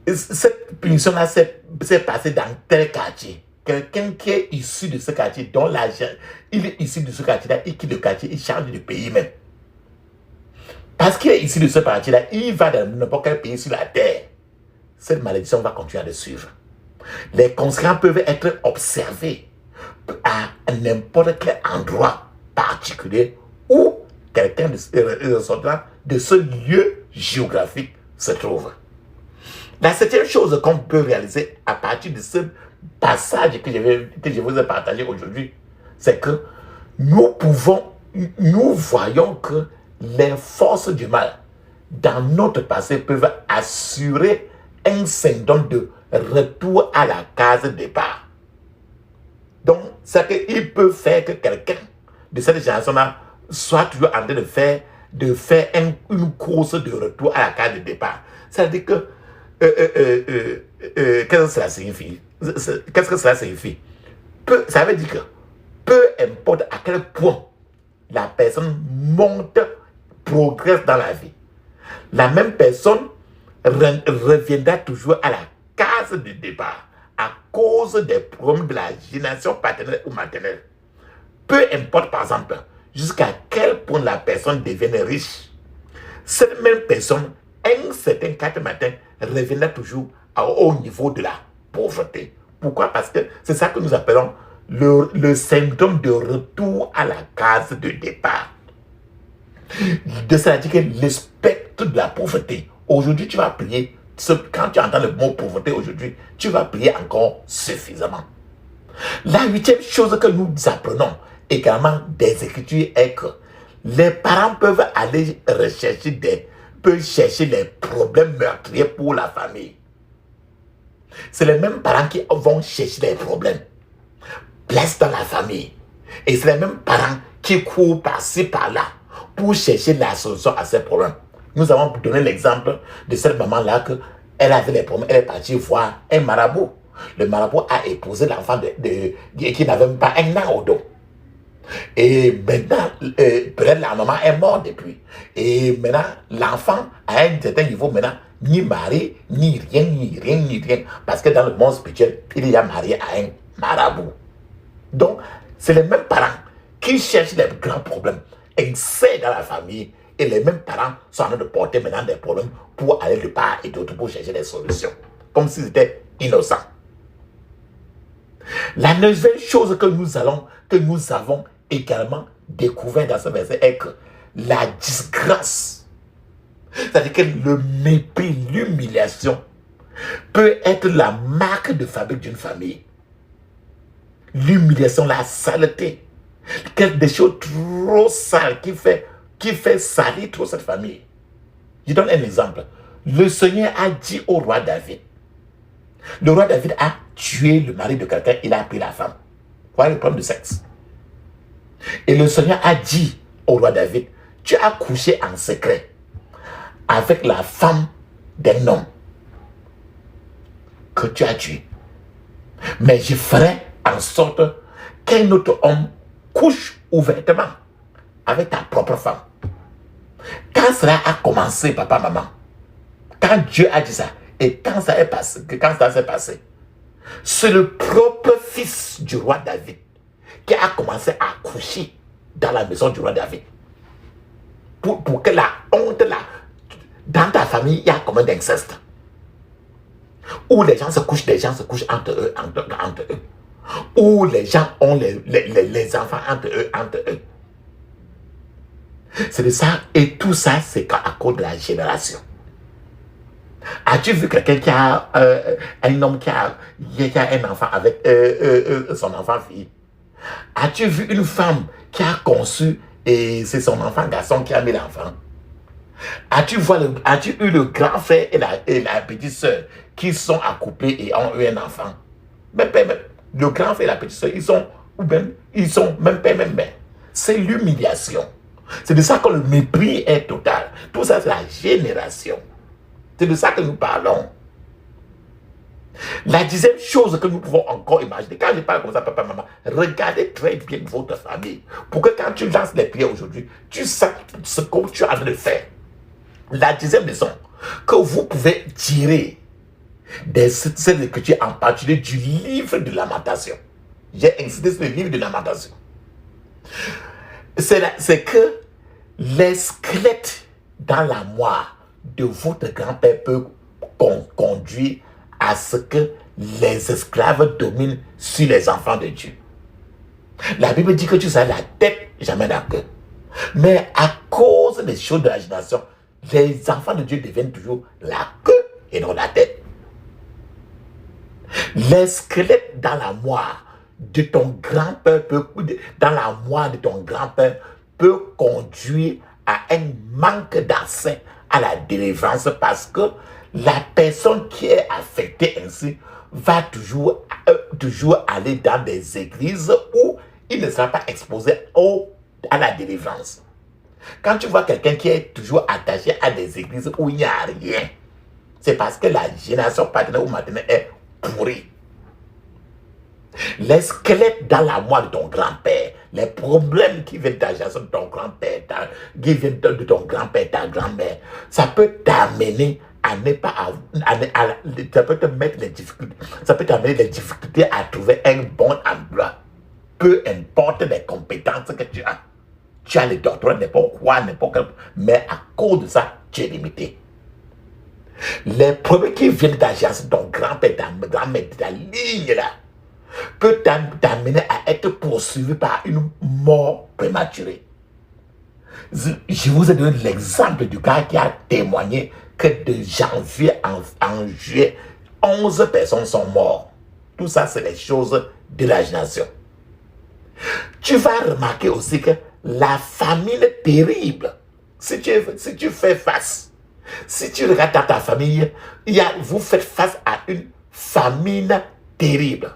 cette punition-là s'est passée dans tel quartier. Quelqu'un qui est issu de ce quartier, dont l'argent, il est issu de ce quartier-là, et qui le quartier, il change de pays même. Parce qu'il est issu de ce quartier-là, il va dans n'importe quel pays sur la terre. Cette malédiction va continuer à le suivre. Les conséquences peuvent être observées à n'importe quel endroit particulier où quelqu'un de ce lieu géographique se trouve. La septième chose qu'on peut réaliser à partir de ce passage que je vous ai partagé aujourd'hui, c'est que nous voyons que les forces du mal dans notre passé peuvent assurer un syndrome de retour à la case de départ. Donc, c'est qu'il peut faire que quelqu'un de cette génération-là soit toujours en train de faire une course de retour à la case de départ. C'est-à-dire que qu'est-ce que cela signifie? Qu'est-ce que cela signifie? Ça veut dire que peu importe à quel point la personne monte, progresse dans la vie, la même personne reviendra toujours à la case de départ à cause des problèmes de la génération paternelle ou maternelle. Peu importe, par exemple, jusqu'à quel point la personne devienne riche, cette même personne, un certain 4 matin, reviendra toujours au niveau de la pauvreté. Pourquoi? Parce que c'est ça que nous appelons le symptôme de retour à la case de départ. De cela dit que le spectre de la pauvreté. Aujourd'hui, tu vas prier. Quand tu entends le mot pauvreté aujourd'hui, tu vas prier encore suffisamment. La huitième chose que nous apprenons également des Écritures est que les parents peuvent aller chercher les problèmes meurtriers pour la famille. C'est les mêmes parents qui vont chercher les problèmes, blessent dans la famille. Et c'est les mêmes parents qui courent par-ci, par-là pour chercher la solution à ces problèmes. Nous avons donné l'exemple de cette maman-là qu'elle avait les problèmes, elle est partie voir un marabout. Le marabout a épousé l'enfant qui n'avait même pas un an au dos. Et maintenant, peut-être la maman est morte depuis. Et maintenant, l'enfant, à un certain niveau, maintenant, ni mari, ni rien. Parce que dans le monde spirituel, il y a marié à un marabout. Donc, c'est les mêmes parents qui cherchent les grands problèmes, essaient dans la famille, et les mêmes parents sont en train de porter maintenant des problèmes pour aller de part et d'autre pour chercher des solutions. Comme s'ils étaient innocents. La neuvième chose que nous avons également découvert dans ce verset est que la disgrâce C'est-à-dire que le mépris, l'humiliation peut être la marque de fabrique d'une famille. L'humiliation, la saleté, des choses trop sales qui fait salir trop cette famille. Je donne un exemple. Le Seigneur a dit au roi David, le roi David a tué le mari de quelqu'un, il a pris la femme. Voilà le problème de sexe. Et le Seigneur a dit au roi David, tu as couché en secret avec la femme d'un homme que tu as tué. Mais je ferai en sorte qu'un autre homme couche ouvertement avec ta propre femme. Quand cela a commencé, papa, maman, quand Dieu a dit ça, et quand ça s'est passé, c'est le propre fils du roi David qui a commencé à coucher dans la maison du roi David. Pour que la honte, dans ta famille, il y a comme un inceste. Où les gens se couchent entre eux. Où les gens ont les enfants entre eux. C'est de ça, et tout ça, c'est à cause de la génération. As-tu vu quelqu'un qui a un homme qui a un enfant avec son enfant fille? As-tu vu une femme qui a conçu et c'est son enfant garçon qui a mis l'enfant? As-tu eu le grand frère et la petite soeur qui sont accouplés et ont eu un enfant? Même le grand frère et la petite soeur, ils sont même père, même mère. C'est l'humiliation. C'est de ça que le mépris est total. Tout ça, c'est la génération. C'est de ça que nous parlons. La deuxième chose que nous pouvons encore imaginer, quand je parle comme ça, papa, maman, regardez très bien votre famille. Pour que quand tu lances les prières aujourd'hui, tu saches ce que tu as en train de faire. La deuxième leçon que vous pouvez tirer des Écritures, en particulier du livre de Lamentation. J'ai insisté sur le livre de Lamentation. C'est que les squelettes dans la moire de votre grand-père peuvent conduire à ce que les esclaves dominent sur les enfants de Dieu. La Bible dit que tu seras la tête, jamais la queue. Mais à cause des choses de la génération, les enfants de Dieu deviennent toujours la queue et non la tête. Les squelettes dans la moire de ton grand-père, dans la moire de ton grand-père, peut conduire à un manque d'accès à la délivrance parce que la personne qui est affectée ainsi va toujours aller dans des églises où il ne sera pas exposé à la délivrance. Quand tu vois quelqu'un qui est toujours attaché à des églises où il n'y a rien, c'est parce que la génération paternelle ou maternelle est pourrie. Les squelettes dans la moire de ton grand-père, les problèmes qui viennent de ta génération de ton grand-père, qui viennent de ton grand-père, ta grand-mère, ça peut t'amener à ne pas ça peut te mettre les difficultés, ça peut t'amener les difficultés à trouver un bon emploi. Peu importe les compétences que tu as. Tu as les doctorats, n'importe quoi, mais à cause de ça, tu es limité. Les problèmes qui viennent de ta génération, ton grand-père, ta grand-mère, ta ligne là, peut t'amener à être poursuivi par une mort prématurée. Je vous ai donné l'exemple du gars qui a témoigné que de janvier en juillet, 11 personnes sont mortes. Tout ça, c'est les choses de la génération. Tu vas remarquer aussi que la famine terrible, si tu fais face, si tu regardes dans ta famille, vous faites face à une famine terrible.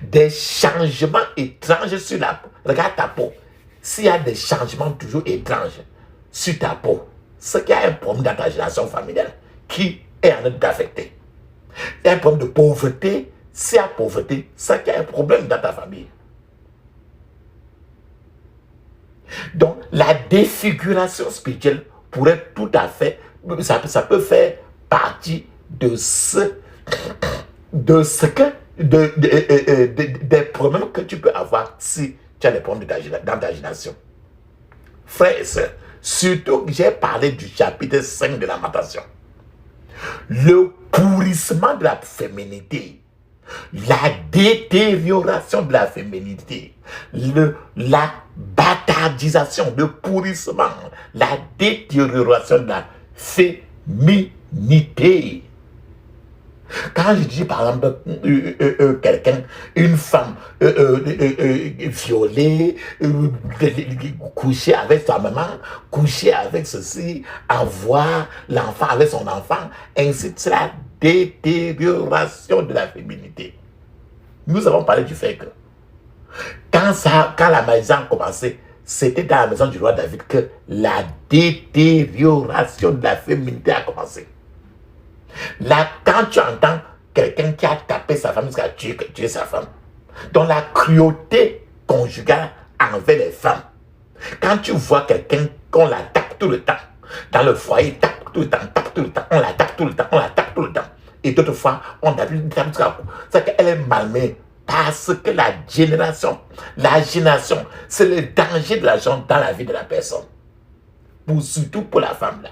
Des changements étranges sur la peau. Regarde ta peau. S'il y a des changements toujours étranges sur ta peau, c'est qu'il y a un problème dans ta génération familiale qui est en train d'affecter. Il y a un problème de pauvreté. S'il y a pauvreté, c'est qu'il y a un problème dans ta famille. Donc, la défiguration spirituelle pourrait tout à fait, ça peut faire partie des problèmes que tu peux avoir si tu as des problèmes dans ta génération. Frères et sœurs, surtout que j'ai parlé du chapitre 5 de la Lamentation. Le pourrissement de la féminité, la détérioration de la féminité, la bâtardisation, le pourrissement, la détérioration de la féminité. Quand je dis par exemple quelqu'un, une femme violée, coucher avec sa maman, coucher avec ceci, avoir l'enfant avec son enfant, ainsi de la détérioration de la féminité. Nous avons parlé du fait que quand la maison a commencé, c'était dans la maison du roi David que la détérioration de la féminité a commencé. Là, quand tu entends quelqu'un qui a tapé sa femme jusqu'à tuer sa femme, donc la cruauté conjugale envers les femmes, quand tu vois quelqu'un qu'on l'attaque tout le temps, dans le foyer, tape tout le temps, on l'attaque tout le temps, on l'attaque tout le temps, et d'autres fois, on a vu c'est qu'elle est malmenée, parce que la génération, c'est le danger de l'argent dans la vie de la personne, surtout pour la femme là.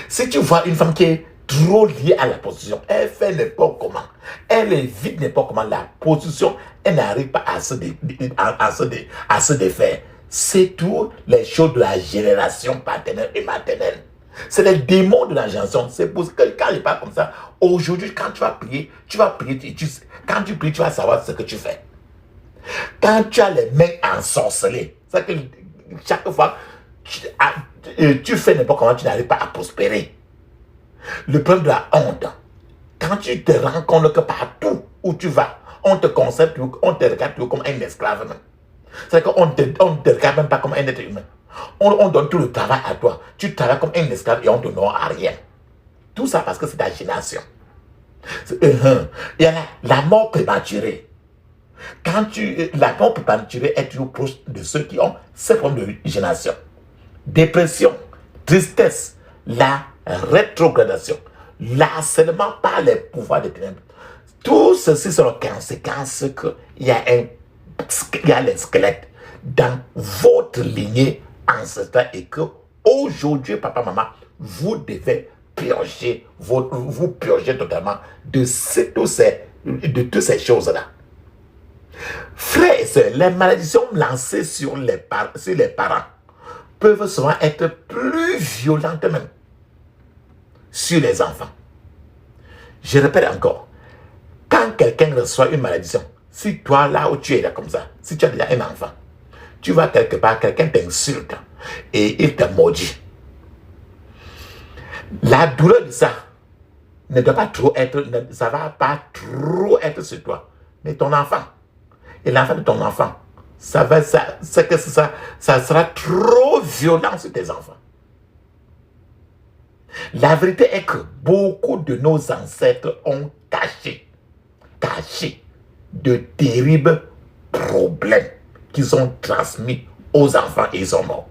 Si tu vois une femme qui est trop liée à la position, elle fait n'importe comment, elle évite n'importe comment la position, elle n'arrive pas à se défaire. C'est tout les choses de la génération paternelle et maternelle. C'est les démons de la génération. C'est pour ça que quand je parle comme ça, aujourd'hui, quand tu vas prier, quand tu pries, tu vas savoir ce que tu fais. Quand tu as les mains ensorcelées, c'est que chaque fois, tu fais n'importe comment, tu n'arrives pas à prospérer. Le problème de la honte, quand tu te rends compte que partout où tu vas, on te considère, on te regarde comme un esclave même. C'est qu'on ne te regarde même pas comme un être humain. On donne tout le travail à toi. Tu travailles comme un esclave et on ne te donne rien. Tout ça parce que c'est ta génération. Il y a la mort prématurée. La mort prématurée est toujours proche de ceux qui ont ces problèmes de génération. Dépression, tristesse, la rétrogradation, l'harcèlement par les pouvoirs des ténèbres. Tout ceci sont les conséquences qu'il y a les squelettes dans votre lignée ancestrale et que aujourd'hui, papa, maman, vous devez purger, vous purger totalement de toutes ces choses-là. Frères et sœurs, les malédictions lancées sur les parents peuvent souvent être plus violentes même sur les enfants. Je répète encore, quand quelqu'un reçoit une malédiction, si toi là où tu es là comme ça, si tu as déjà un enfant, tu vas quelque part, quelqu'un t'insulte et il te maudit. La douleur de ça ne doit pas trop être, ça va pas trop être sur toi, mais ton enfant et l'enfant de ton enfant, ça sera trop violent sur tes enfants. La vérité est que beaucoup de nos ancêtres ont caché de terribles problèmes qu'ils ont transmis aux enfants et ils sont morts.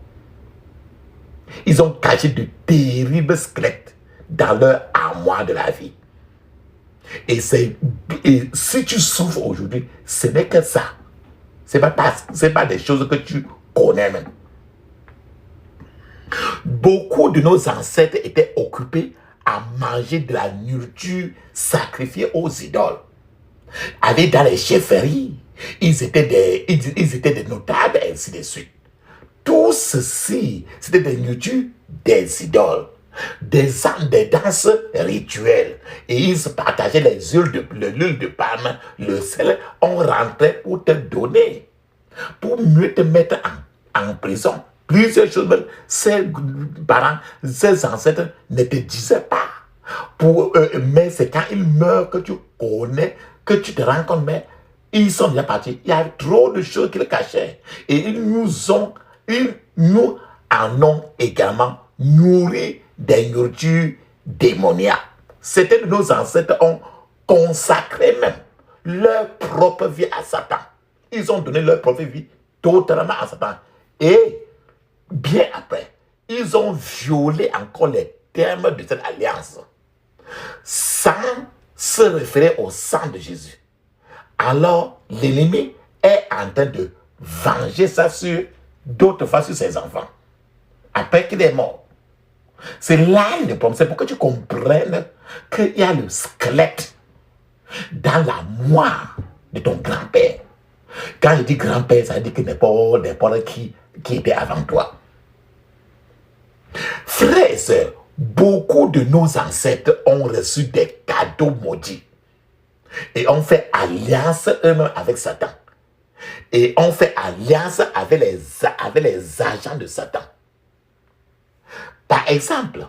Ils ont caché de terribles squelettes dans leur armoire de la vie. Et si tu souffres aujourd'hui, ce n'est que ça. Ce n'est pas des choses que tu connais même. Beaucoup de nos ancêtres étaient occupés à manger de la nourriture sacrifiée aux idoles. Aller dans les chefferies, ils étaient des notables, et ainsi de suite. Tout ceci, c'était des nourritures des idoles, des danses rituelles. Et ils se partageaient l'huile de palme, le sel, on rentrait pour te donner, pour mieux te mettre en prison. Plusieurs choses, même ces parents, ces ancêtres ne te disaient pas. Mais c'est quand ils meurent que tu connais, que tu te rends compte, mais ils sont déjà partis. Il y a trop de choses qu'ils cachaient. Et ils nous en ont également nourri des nourritures démoniaques. Certains de nos ancêtres ont consacré même leur propre vie à Satan. Ils ont donné leur propre vie totalement à Satan. Et bien après, ils ont violé encore les termes de cette alliance sans se référer au sang de Jésus. Alors, l'ennemi est en train de venger ça sur d'autres fois sur ses enfants. Après qu'il est mort. C'est là le problème. C'est pour que tu comprennes qu'il y a le squelette dans la moire de ton grand-père. Quand je dis grand-père, ça veut dire que n'importe qui était avant toi. Frères et sœurs, beaucoup de nos ancêtres ont reçu des cadeaux maudits et ont fait alliance eux-mêmes avec Satan. Et ont fait alliance avec les agents de Satan. Par exemple,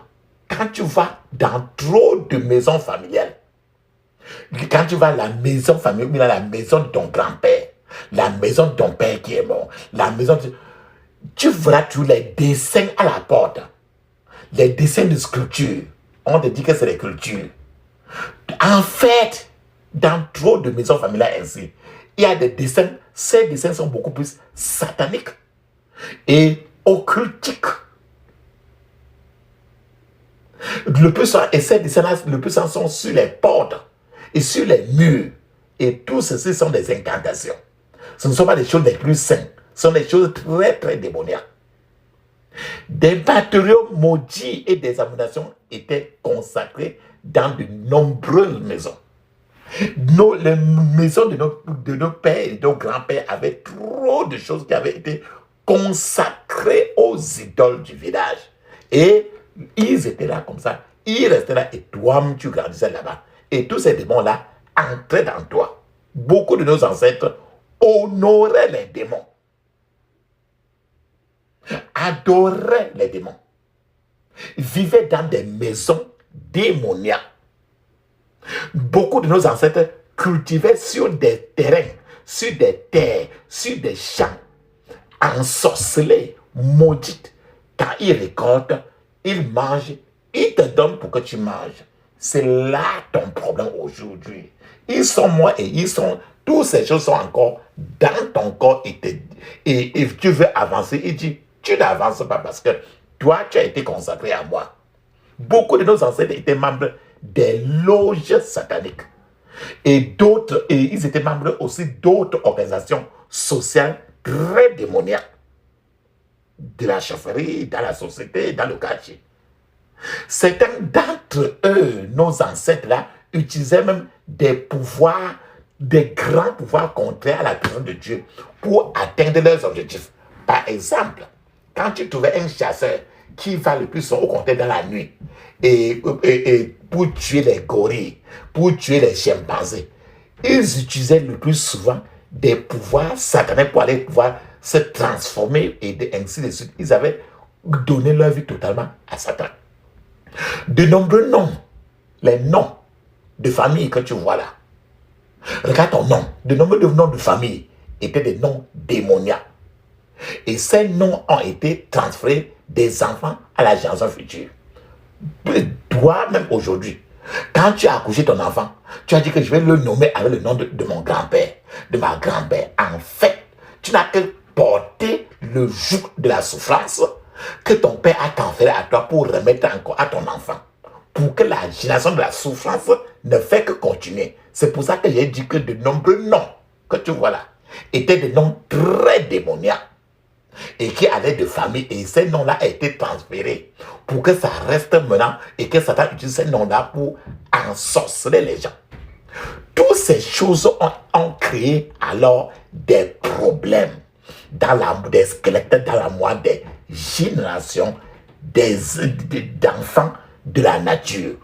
quand tu vas dans trop de maisons familiales, quand tu vas à la maison familiale, la maison de ton grand-père, la maison de ton père qui est mort, la maison de... Tu verras tous les dessins à la porte, les dessins de sculpture. On te dit que c'est des cultures. En fait, dans trop de maisons familiales ainsi, il y a des dessins, ces dessins sont beaucoup plus sataniques et occultiques. Le plus souvent, et ces dessins-là, le plus souvent sont sur les portes et sur les murs. Et tout ceci sont des incantations. Ce ne sont pas des choses les plus saines. Ce sont des choses très, très démoniaques. Des matériaux maudits et des abominations étaient consacrés dans de nombreuses maisons. Les maisons de nos pères et de nos grands-pères avaient trop de choses qui avaient été consacrées aux idoles du village. Et ils étaient là comme ça. Ils restaient là et toi, tu grandissais là-bas. Et tous ces démons-là entraient dans toi. Beaucoup de nos ancêtres honoraient les démons. Adoraient les démons. Vivaient dans des maisons démoniaques. Beaucoup de nos ancêtres cultivaient sur des terrains, sur des terres, sur des champs, ensorcelés, maudites. Quand ils récoltent, ils mangent, ils te donnent pour que tu manges. C'est là ton problème aujourd'hui. Ils sont morts et toutes ces choses sont encore dans ton corps et tu veux avancer. Il dit, tu n'avances pas parce que toi, tu as été consacré à moi. Beaucoup de nos ancêtres étaient membres des loges sataniques. Et ils étaient membres aussi d'autres organisations sociales très démoniaques. De la chefferie, dans la société, dans le quartier. Certains d'entre eux, nos ancêtres-là, utilisaient même des pouvoirs, des grands pouvoirs contraires à la présence de Dieu pour atteindre leurs objectifs. Par exemple, quand tu trouvais un chasseur qui va le plus souvent au compter dans la nuit et pour tuer les gorilles, pour tuer les chimpanzés, ils utilisaient le plus souvent des pouvoirs sataniques pour aller pouvoir se transformer et ainsi de suite. Ils avaient donné leur vie totalement à Satan. De nombreux noms, les noms de famille que tu vois là, regarde ton nom, de nombreux noms de famille étaient des noms démoniaques. Et ces noms ont été transférés des enfants à la génération future. Toi-même aujourd'hui, quand tu as accouché ton enfant, tu as dit que je vais le nommer avec le nom de mon grand-père, de ma grand-mère. En fait, tu n'as que porté le joug de la souffrance que ton père a transféré à toi pour remettre encore à ton enfant. Pour que la génération de la souffrance ne fait que continuer. C'est pour ça que j'ai dit que de nombreux noms que tu vois là étaient des noms très démoniaques et qui allaient de famille. Et ces noms-là ont été transférés pour que ça reste maintenant et que Satan utilise ces noms-là pour ensorceler les gens. Toutes ces choses ont créé alors des problèmes des squelettes dans la moelle des générations d'enfants de la nature.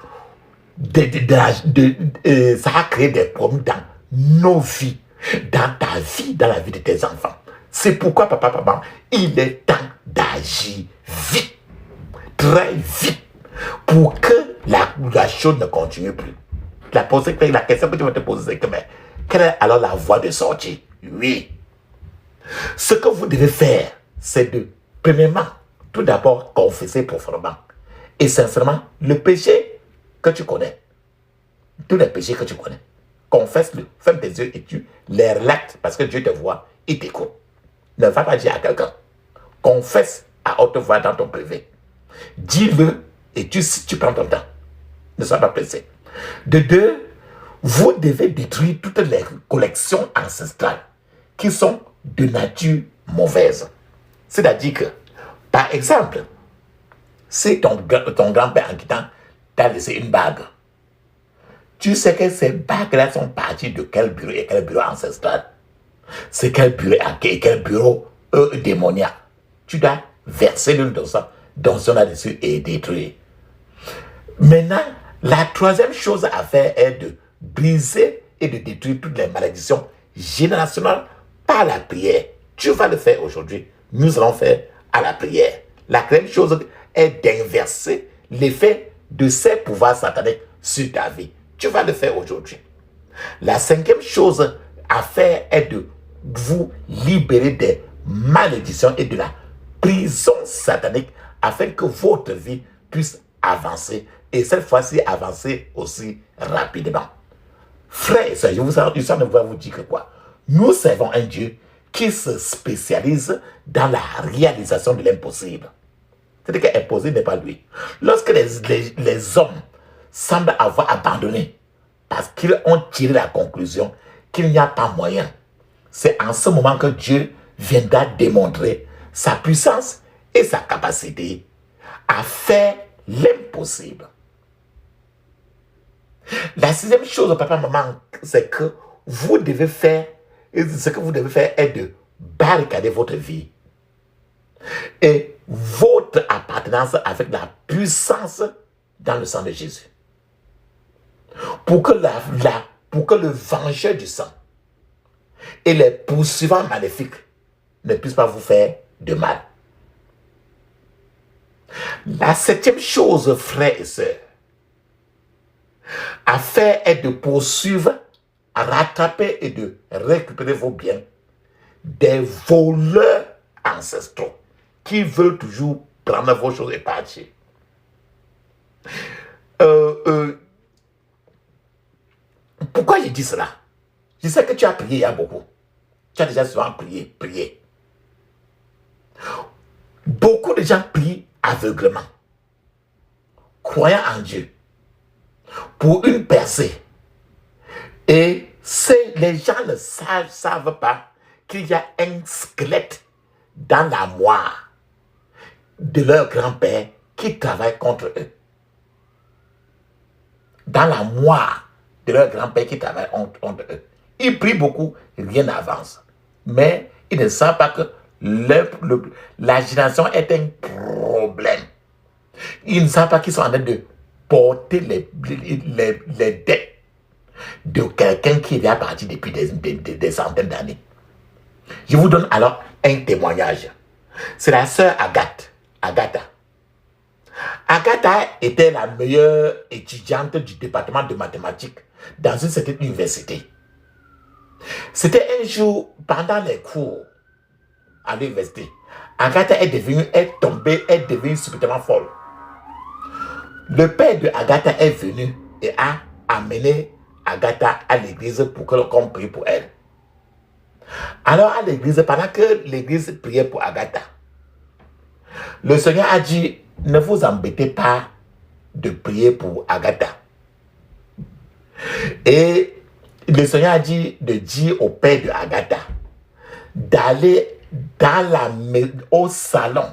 Ça a créé des problèmes dans nos vies, dans ta vie, dans la vie de tes enfants. C'est pourquoi, papa, il est temps d'agir vite, très vite, pour que la chose ne continue plus. La question que tu vas te poser, c'est que, mais, quelle est alors la voie de sortie? Oui. Ce que vous devez faire, c'est de, premièrement, tout d'abord, confesser profondément et sincèrement le péché que tu connais. Tous les péchés que tu connais. Confesse-le, ferme tes yeux et tu les relates parce que Dieu te voit, il t'écoute. Ne va pas dire à quelqu'un. Confesse à haute voix dans ton privé. Dis-le et tu prends ton temps. Ne sois pas pressé. De deux, vous devez détruire toutes les collections ancestrales qui sont de nature mauvaise. C'est-à-dire que, par exemple, si ton grand-père en quittant t'a laissé une bague, tu sais que ces bagues-là sont parties de quel bureau et quel bureau ancestral. c'est quel bureau démoniaque. Tu dois verser l'huile d'onction là-dessus et détruire. Maintenant, la troisième chose à faire est de briser et de détruire toutes les malédictions générationnelles par la prière. Tu vas le faire aujourd'hui. Nous allons faire à la prière. La troisième chose est d'inverser l'effet de ces pouvoirs sataniques sur ta vie. Tu vas le faire aujourd'hui. La cinquième chose à faire est de vous libérer des malédictions et de la prison satanique afin que votre vie puisse avancer et cette fois-ci avancer aussi rapidement. Frères et sœurs, je ne vais vous dire que quoi? Nous servons un Dieu qui se spécialise dans la réalisation de l'impossible. C'est-à-dire qu'impossible n'est pas lui. Lorsque les hommes semblent avoir abandonné parce qu'ils ont tiré la conclusion qu'il n'y a pas moyen, c'est en ce moment que Dieu viendra démontrer sa puissance et sa capacité à faire l'impossible. La sixième chose, papa, maman, c'est que vous devez faire, ce que vous devez faire est de barricader votre vie et votre appartenance avec la puissance dans le sang de Jésus. Pour que le vengeur du sang et les poursuivants maléfiques ne puissent pas vous faire de mal. La septième chose, frères et sœurs, à faire est de poursuivre, à rattraper et de récupérer vos biens des voleurs ancestraux qui veulent toujours prendre vos choses et partir. Pourquoi je dis cela? Je sais que tu as prié il y a beaucoup. Tu as déjà souvent prié. Beaucoup de gens prient aveuglement, croyant en Dieu, pour une percée. Et les gens ne savent pas qu'il y a un squelette dans la moire de leur grand-père qui travaille contre eux. Dans la moire de leur grand-père qui travaille contre eux. Ils prient beaucoup, rien n'avance. Mais ils ne savent pas que la génération est un problème. Ils ne savent pas qu'ils sont en train de porter les dettes de quelqu'un qui est déjà parti depuis des centaines d'années. Je vous donne alors un témoignage. C'est la sœur Agatha. Agatha était la meilleure étudiante du département de mathématiques dans une certaine université. C'était un jour, pendant les cours à l'université, Agatha est devenue subitement folle. Le père de Agatha est venu et a amené Agatha à l'église pour qu'on prie pour elle. Alors à l'église, pendant que l'église priait pour Agatha, le Seigneur a dit, ne vous embêtez pas de prier pour Agatha. Et le Seigneur a dit de dire au père de Agatha d'aller au salon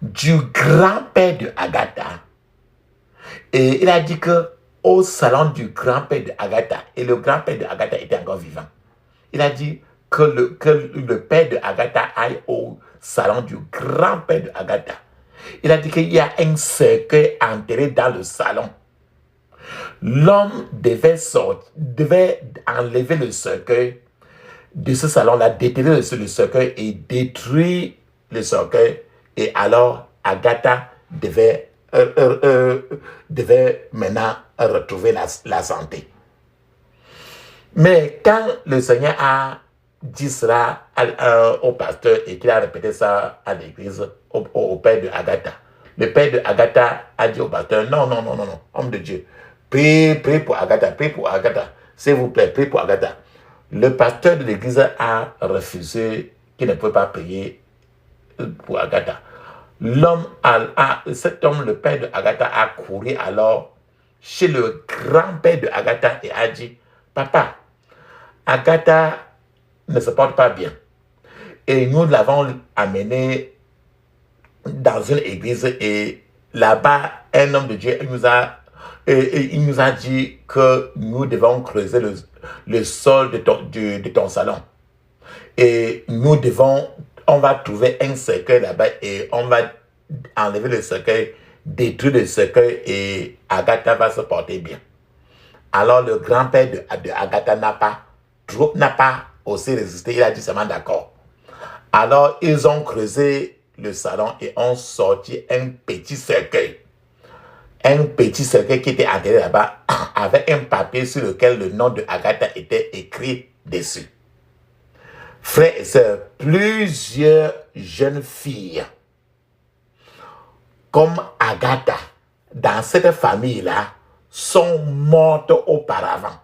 du grand-père de Agatha. Et il a dit que au salon du grand-père de Agatha, et le grand-père de Agatha était encore vivant, il a dit que le père de Agatha aille au salon du grand-père de Agatha. Il a dit qu'il y a un cercueil enterré dans le salon. L'homme devait enlever le cercueil de ce salon-là, déterrer le cercueil et détruire le cercueil. Et alors, Agatha devait maintenant retrouver la santé. Mais quand le Seigneur a dit cela au pasteur et qu'il a répété ça à l'église, au père de Agatha, le père de Agatha a dit au pasteur, non, homme de Dieu, priez pour Agatha, s'il vous plaît, priez pour Agatha. Le pasteur de l'église a refusé qu'il ne pouvait pas prier pour Agatha. Cet homme, le père de Agatha, a couru alors chez le grand-père de Agatha et a dit, papa, Agatha ne se porte pas bien. Et nous l'avons amené dans une église et là-bas, un homme de Dieu il nous a dit que nous devons creuser le sol de ton salon. Et on va trouver un cercueil là-bas et on va enlever le cercueil, détruire le cercueil et Agatha va se porter bien. Alors le grand-père de Agatha n'a pas aussi résisté, il a dit seulement d'accord. Alors ils ont creusé le salon et ont sorti un petit cercueil. Un petit cercueil qui était enterré là-bas avec un papier sur lequel le nom de Agatha était écrit dessus. Frères et sœurs, plusieurs jeunes filles comme Agatha dans cette famille-là sont mortes auparavant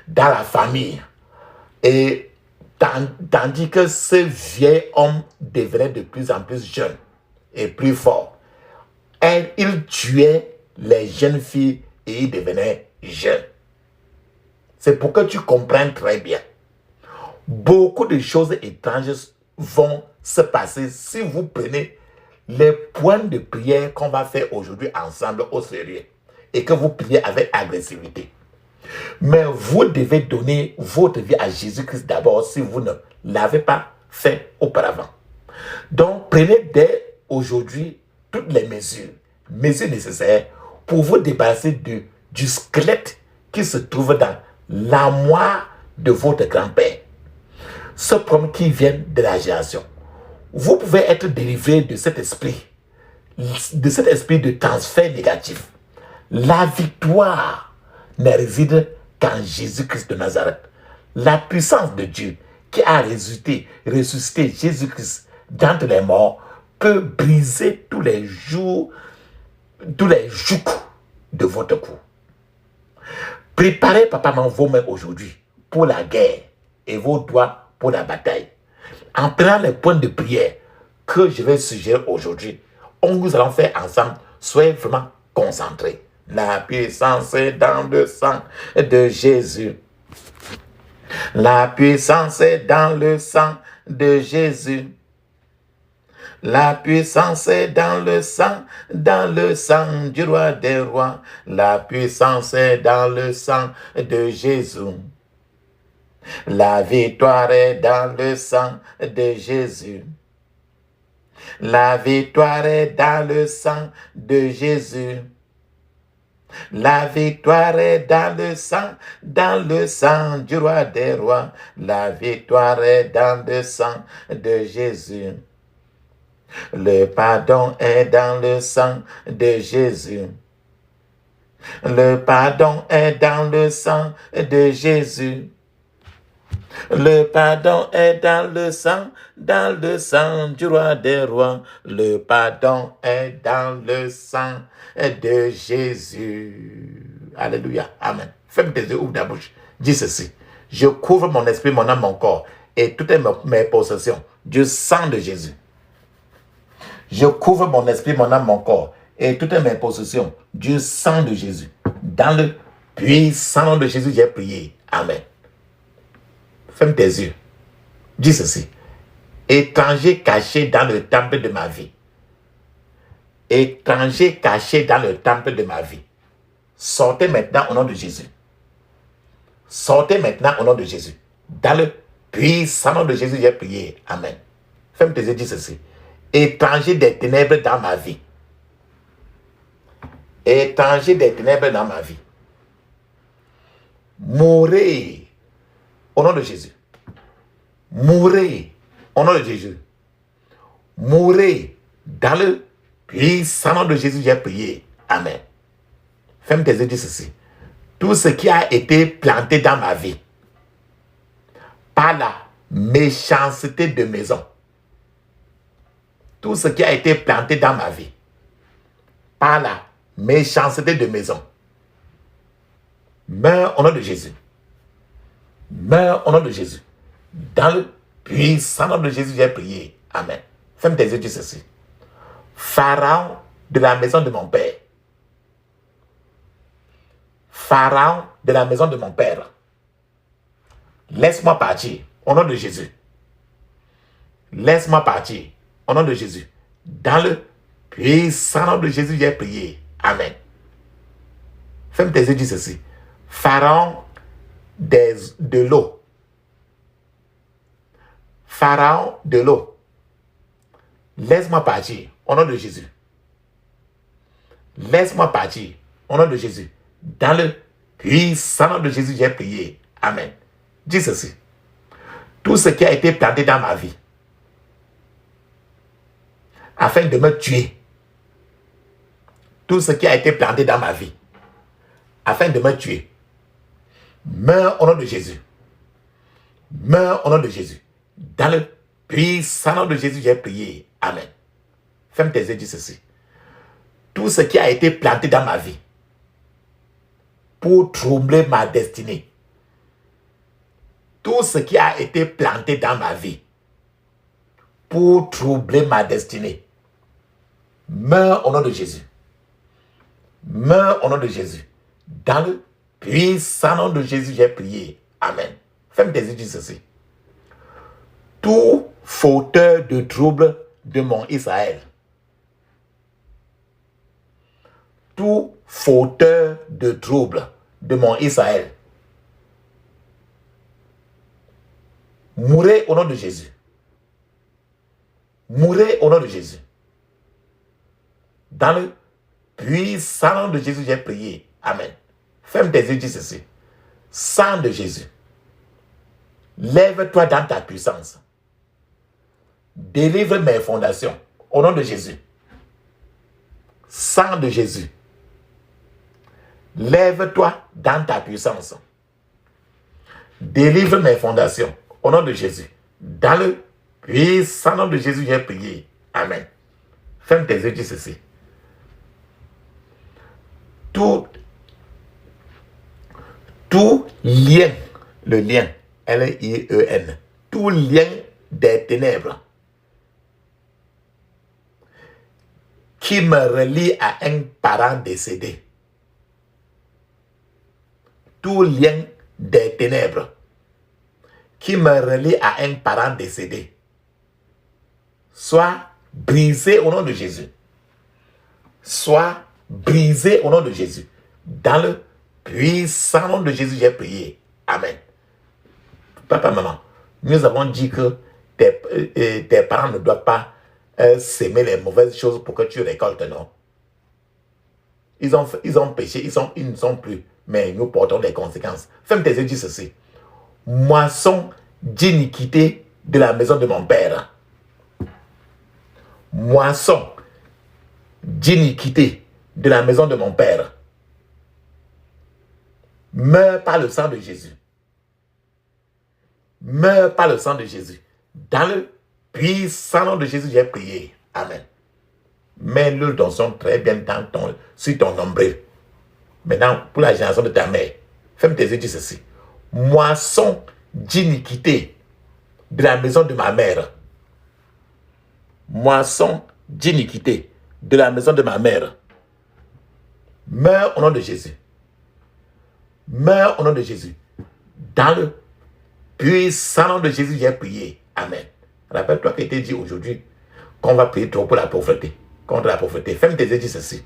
dans la famille. Et tandis que ce vieil homme devenait de plus en plus jeune et plus fort, il tuait les jeunes filles et il devenait jeune. C'est pour que tu comprennes très bien. Beaucoup de choses étranges vont se passer si vous prenez les points de prière qu'on va faire aujourd'hui ensemble au sérieux et que vous priez avec agressivité. Mais vous devez donner votre vie à Jésus-Christ d'abord si vous ne l'avez pas fait auparavant. Donc, prenez dès aujourd'hui toutes les mesures nécessaires pour vous débarrasser du squelette qui se trouve dans l'armoire de votre grand-père. Ce problème qui vient de la génération. Vous pouvez être délivré de cet esprit de transfert négatif. La victoire ne réside qu'en Jésus-Christ de Nazareth. La puissance de Dieu qui a ressuscité Jésus-Christ d'entre les morts peut briser tous les jougs de votre cou. Préparez, papa, maman, vos mains aujourd'hui pour la guerre et vos doigts pour la bataille. En prenant les points de prière que je vais suggérer aujourd'hui, nous allons faire ensemble. Soyez vraiment concentrés. La puissance est dans le sang de Jésus. La puissance est dans le sang de Jésus. La puissance est dans le sang du roi des rois. La puissance est dans le sang de Jésus. La victoire est dans le sang de Jésus. La victoire est dans le sang de Jésus. La victoire est dans le sang du roi des rois. La victoire est dans le sang de Jésus. Le pardon est dans le sang de Jésus. Le pardon est dans le sang de Jésus. Le pardon est dans le sang du roi des rois. Le pardon est dans le sang de Jésus. Alléluia. Amen. Ferme tes yeux, ouvre ta bouche. Dis ceci. Je couvre mon esprit, mon âme, mon corps et toutes mes possessions du sang de Jésus. Je couvre mon esprit, mon âme, mon corps et toutes mes possessions du sang de Jésus. Dans le puissant nom de Jésus, j'ai prié. Amen. Ferme tes yeux. Dis ceci. Étranger caché dans le temple de ma vie. Étranger caché dans le temple de ma vie. Sortez maintenant au nom de Jésus. Sortez maintenant au nom de Jésus. Dans le puissant nom de Jésus, j'ai prié. Amen. Ferme tes yeux, dis ceci. Étranger des ténèbres dans ma vie. Étranger des ténèbres dans ma vie. Mourez au nom de Jésus. Mourez au nom de Jésus. Mourez dans le puissant nom de Jésus, j'ai prié. Amen. Ferme tes yeux, dis ceci. Tout ce qui a été planté dans ma vie par la méchanceté de maison. Tout ce qui a été planté dans ma vie par la méchanceté de maison. Meurs au nom de Jésus. Meurs au nom de Jésus. Dans le puissant nom de Jésus, j'ai prié. Amen. Ferme tes yeux, dis ceci. Pharaon de la maison de mon père. Pharaon de la maison de mon père. Laisse-moi partir au nom de Jésus. Laisse-moi partir au nom de Jésus. Dans le puissant nom de Jésus, j'ai prié. Amen. Ferme tes yeux, dis ceci. Pharaon de l'eau. Pharaon de l'eau, laisse-moi partir au nom de Jésus. Laisse-moi partir au nom de Jésus. Dans le puissant nom de Jésus, j'ai prié. Amen. Dis ceci. Tout ce qui a été planté dans ma vie, afin de me tuer, tout ce qui a été planté dans ma vie, afin de me tuer, meurs au nom de Jésus. Meurs au nom de Jésus. Dans le puissant nom de Jésus, j'ai prié. Amen. Ferme tes yeux, dis ceci. Tout ce qui a été planté dans ma vie pour troubler ma destinée, tout ce qui a été planté dans ma vie pour troubler ma destinée, meurs au nom de Jésus. Meurs au nom de Jésus. Dans le puissant nom de Jésus, j'ai prié. Amen. Ferme tes yeux, dis ceci. Tout fauteur de trouble de mon Israël, tout fauteur de trouble de mon Israël, mourez au nom de Jésus. Mourez au nom de Jésus. Dans le puissant nom de Jésus, j'ai prié. Amen. Ferme tes yeux, dis ceci. Sang de Jésus, lève-toi dans ta puissance. Délivre mes fondations au nom de Jésus. Sang de Jésus, lève-toi dans ta puissance. Délivre mes fondations au nom de Jésus. Dans le puissant nom de Jésus, j'ai prié. Amen. Ferme tes yeux, dis ceci. Tout lien, le lien, L-I-E-N, tout lien des ténèbres qui me relie à un parent décédé, tout lien des ténèbres qui me relie à un parent décédé, soit brisé au nom de Jésus. Soit brisé au nom de Jésus. Dans le puissant nom de Jésus, j'ai prié. Amen. Papa, maman, nous avons dit que tes parents ne doivent pas s'aimer les mauvaises choses pour que tu récoltes, non? Ils ont péché, ils ne sont plus, mais nous portons les conséquences. Ferme tes yeux, dis ceci. Moisson d'iniquité de la maison de mon père. Moisson d'iniquité de la maison de mon père. Meurs par le sang de Jésus. Meurs par le sang de Jésus. Dans le puissant nom de Jésus, j'ai prié. Amen. Mets l'huile d'onction très bien sur ton nombril. Maintenant, pour la génération de ta mère, ferme tes yeux, dis ceci. Moisson d'iniquité de la maison de ma mère. Moisson d'iniquité de la maison de ma mère. Meurs au nom de Jésus. Meurs au nom de Jésus. Dans le puissant nom de Jésus, j'ai prié. Amen. Rappelle-toi qu'il était dit aujourd'hui qu'on va prier trop pour la pauvreté. Contre la pauvreté. Ferme tes yeux, dis ceci.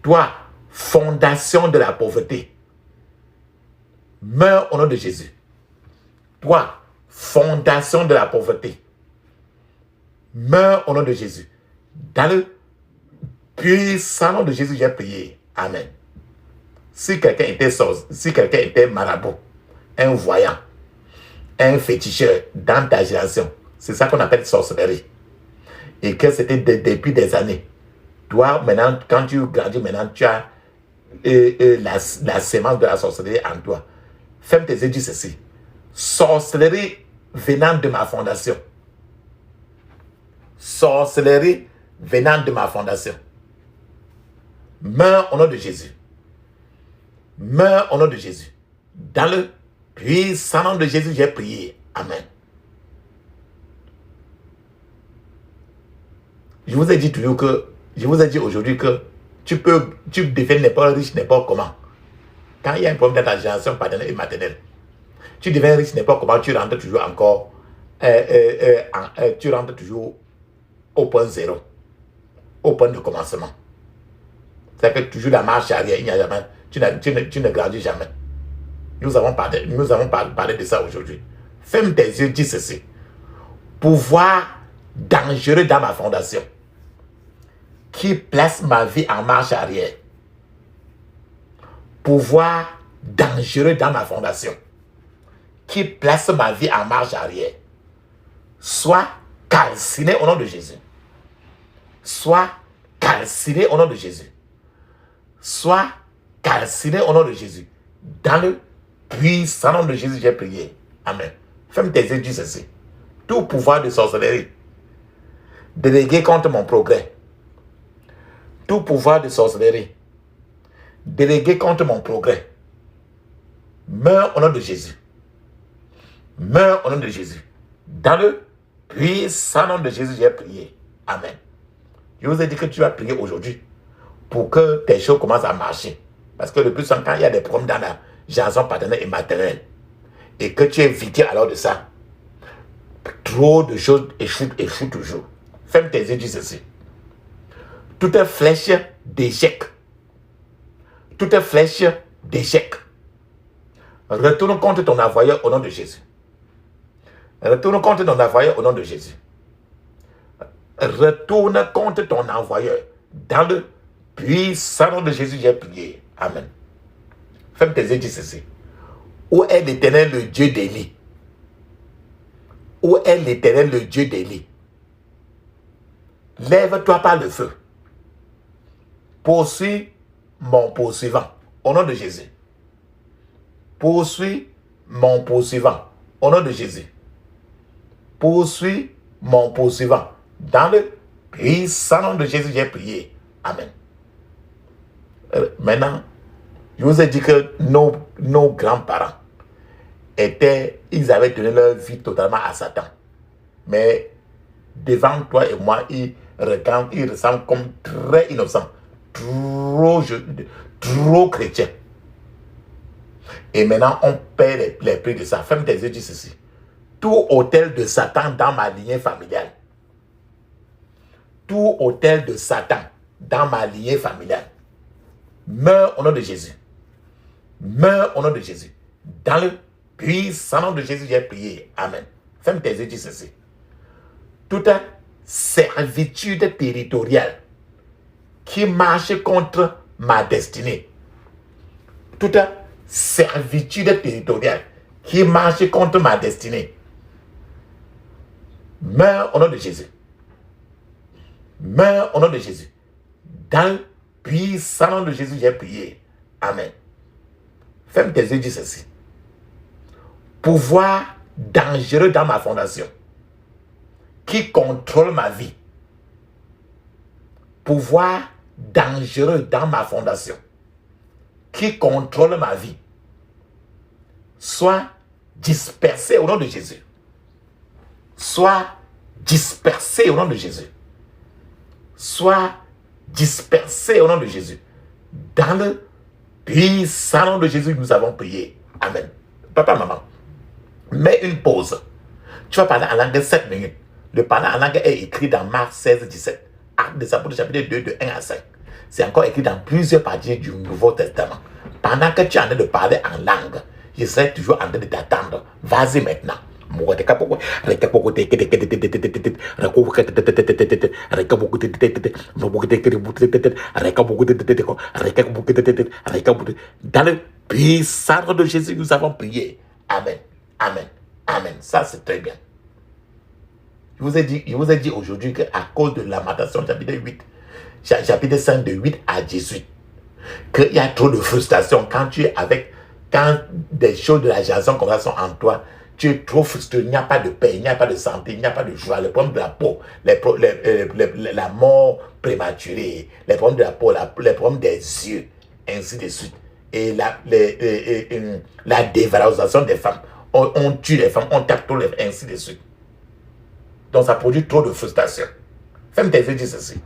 Toi, fondation de la pauvreté, meurs au nom de Jésus. Toi, fondation de la pauvreté, meurs au nom de Jésus. Dans le puissant nom de Jésus, j'ai prié. Amen. Si quelqu'un était marabout, un voyant, un féticheur dans ta génération, c'est ça qu'on appelle sorcellerie. Et que c'était depuis des années. Toi, maintenant, quand tu grandis, maintenant, tu as la sémence de la sorcellerie en toi. Ferme tes yeux, dis ceci. Sorcellerie venant de ma fondation. Sorcellerie venant de ma fondation. Meurs au nom de Jésus. Meurs au nom de Jésus. Dans le puissant nom de Jésus, j'ai prié. Amen. Je vous ai dit toujours que, je vous ai dit aujourd'hui que tu deviens n'importe riche, n'importe comment. Quand il y a un problème dans ta génération paternelle et maternelle, tu deviens riche n'importe comment, tu rentres toujours encore, tu rentres toujours au point zéro, au point de commencement. C'est que toujours la marche arrière, il n'y a jamais, tu ne grandis jamais. Nous avons parlé de ça aujourd'hui. Ferme tes yeux, dis ceci. pouvoir dangereux dans ma fondation, qui place ma vie en marche arrière. Pouvoir dangereux dans ma fondation, qui place ma vie en marche arrière, soit calciné au nom de Jésus. Soit calciné au nom de Jésus. Soit calciné au nom de Jésus. Dans le puissant nom de Jésus, j'ai prié. Amen. Ferme tes yeux, dis ceci. Tout pouvoir de sorcellerie délégué contre mon progrès. Tout pouvoir de sorcellerie délégué contre mon progrès. Meurs au nom de Jésus. Meurs au nom de Jésus. Dans le puissant nom de Jésus, j'ai prié. Amen. Je vous ai dit que tu vas prier aujourd'hui pour que tes choses commencent à marcher. Parce que le plus souvent, quand il y a des problèmes dans la jason paternelle et maternelle, et que tu es victime alors de ça, trop de choses échouent toujours. Ferme tes yeux, dis ceci. Toute flèche d'échec, toute flèche d'échec, retourne contre ton envoyeur au nom de Jésus. Retourne contre ton envoyeur au nom de Jésus. Retourne contre ton envoyeur. Dans le puissant nom de Jésus, j'ai prié. Amen. Ferme tes yeux, dis ceci. Où est l'Éternel, le Dieu d'Élie? Où est l'Éternel, le Dieu d'Élie? Lève-toi par le feu. Poursuis mon poursuivant. Au nom de Jésus. Poursuis mon poursuivant. Au nom de Jésus. Poursuis mon poursuivant. Dans le puissant nom de Jésus, j'ai prié. Amen. Maintenant, je vous ai dit que nos grands-parents ils avaient donné leur vie totalement à Satan. Mais devant toi et moi, ils ressemblent comme très innocents, trop chrétiens. Et maintenant, on paie les prix de ça. Ferme tes yeux, dis ceci. Tout hôtel de Satan dans ma lignée familiale, tout hôtel de Satan dans ma lignée familiale, meurt au nom de Jésus. Meurt au nom de Jésus. Dans le puissant nom de Jésus, j'ai prié. Amen. Ferme tes yeux, dis ceci. Toute servitude territoriale qui marche contre ma destinée, toute servitude territoriale qui marche contre ma destinée, meurt au nom de Jésus. Meurt au nom de Jésus. Dans le puissant nom de Jésus, j'ai prié. Amen. Ferme tes yeux, dis ceci. Pouvoir dangereux dans ma fondation qui contrôle ma vie. Pouvoir dangereux dans ma fondation qui contrôle ma vie. Soit dispersé au nom de Jésus. Soit dispersé au nom de Jésus. Soit dispersé au nom de Jésus. Dans le puissant nom de Jésus, nous avons prié. Amen. Papa, maman, mets une pause. Tu vas parler en langue 7 minutes. Le parler en langue est écrit dans Marc 16, 17. Actes des Apôtres, chapitre 2, de 1 à 5. C'est encore écrit dans plusieurs parties du Nouveau Testament. Pendant que tu es en train de parler en langue, je serai toujours en train de t'attendre. Vas-y maintenant. Dans le puissant de Jésus, nous avons prié. Amen. Amen. Amen. Ça, c'est très bien. Je vous ai dit aujourd'hui qu'à cause de la Lamentation, chapitre 5, de 8 à 18, qu'il y a trop de frustration quand des choses de la jason comme ça sont en toi. Tu es trop frustré, il n'y a pas de paix, il n'y a pas de santé, il n'y a pas de joie. Le problème de la peau, la mort prématurée, les problèmes de la peau, les problèmes des yeux, ainsi de suite. Et la dévalorisation des femmes. On tue les femmes, on tape tous les femmes, ainsi de suite. Donc ça produit trop de frustration. Ferme tes yeux, dis ceci.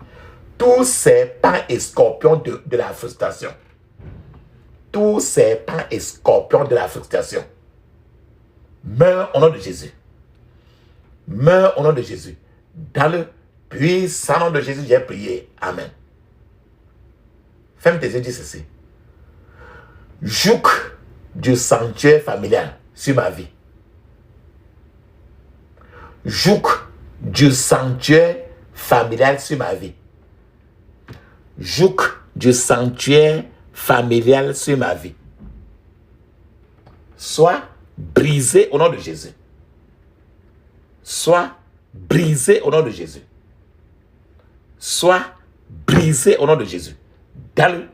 Tous ces pans et scorpions de la frustration. Tous ces pans et scorpions de la frustration. Meurs au nom de Jésus. Meurs au nom de Jésus. Dans le puissant nom de Jésus, j'ai prié. Amen. Ferme tes yeux, dis ceci. Joug du sanctuaire familial sur ma vie. Joug du sanctuaire familial sur ma vie. Joug du sanctuaire familial sur ma vie. Soit brisé au nom de Jésus. Soit brisé au nom de Jésus. Soit brisé au nom de Jésus. Dans le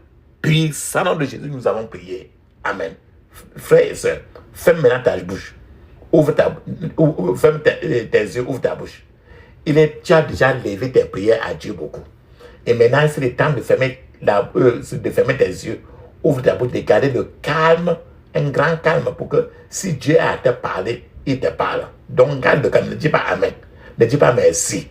puissant nom de Jésus, nous avons prié. Amen. Frères et sœurs, ferme maintenant ta bouche. Ferme tes yeux, ouvre ta bouche. Tu as déjà levé tes prières à Dieu beaucoup. Et maintenant, c'est le temps de fermer tes yeux. Ouvre ta bouche, de garder le calme, un grand calme pour que si Dieu a à te parler, il te parle. Donc, garde le calme, ne dis pas Amen. Ne dis pas merci.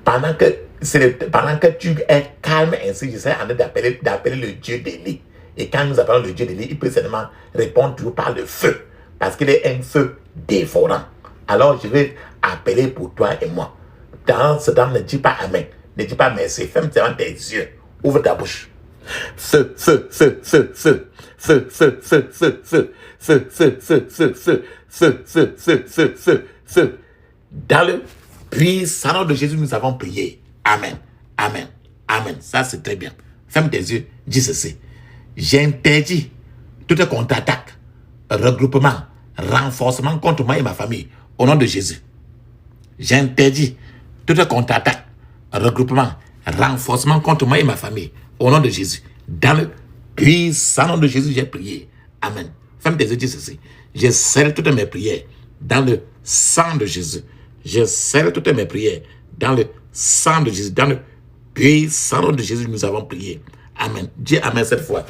Pendant que tu es calme ainsi, je serai en train d'appeler le Dieu d'Élie. Et quand nous appelons le Dieu d'Élie, il peut seulement répondre toujours par le feu. Parce qu'il est un feu dévorant. Alors je vais appeler pour toi et moi. Dans ce temps, ne dis pas Amen. Ne dis pas merci. Ferme tes yeux. Ouvre ta bouche. Feu, feu, feu, feu, feu. Feu, feu, feu, feu, feu. Feu, feu, feu, feu, feu. Feu, feu, feu, feu, feu, feu. Dans le puissant nom de Jésus, nous avons prié. Amen. Amen. Amen. Ça, c'est très bien. Ferme tes yeux. Dis ceci. J'interdis toute contre-attaque, regroupement, renforcement contre moi et ma famille. Au nom de Jésus. J'interdis toute contre-attaque, regroupement, renforcement contre moi et ma famille. Au nom de Jésus. Dans le puissant nom de Jésus, j'ai prié. Amen. Ferme tes yeux, dis ceci. Je scelle toutes mes prières dans le sang de Jésus. Je scelle toutes mes prières dans le sang de Jésus. Dans le puissant nom de Jésus, nous avons prié. Amen. Dis Amen cette fois.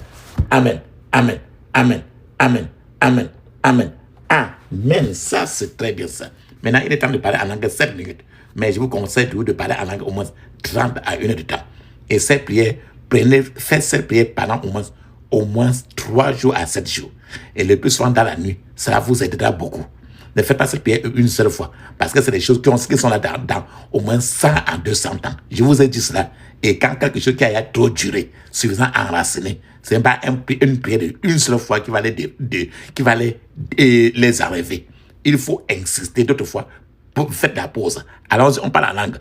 Amen. Amen. Amen. Amen. Amen. Amen. Amen. Ça, c'est très bien ça. Maintenant, il est temps de parler en langue 7 minutes. Mais je vous conseille toujours de parler en langue au moins 30 à 1 heure de temps. Et cette prière, faites cette prière pendant au moins 3 jours à 7 jours. Et le plus souvent dans la nuit, ça vous aidera beaucoup. Ne faites pas cette prière une seule fois. Parce que c'est des choses qui sont là dans au moins 100 à 200 ans. Je vous ai dit cela. Et quand quelque chose qui a trop duré, suffisant enraciné, ce n'est pas une prière d'une seule fois qui va les enlever. Il faut insister d'autres fois. Faites la pause. Alors, on parle en langue.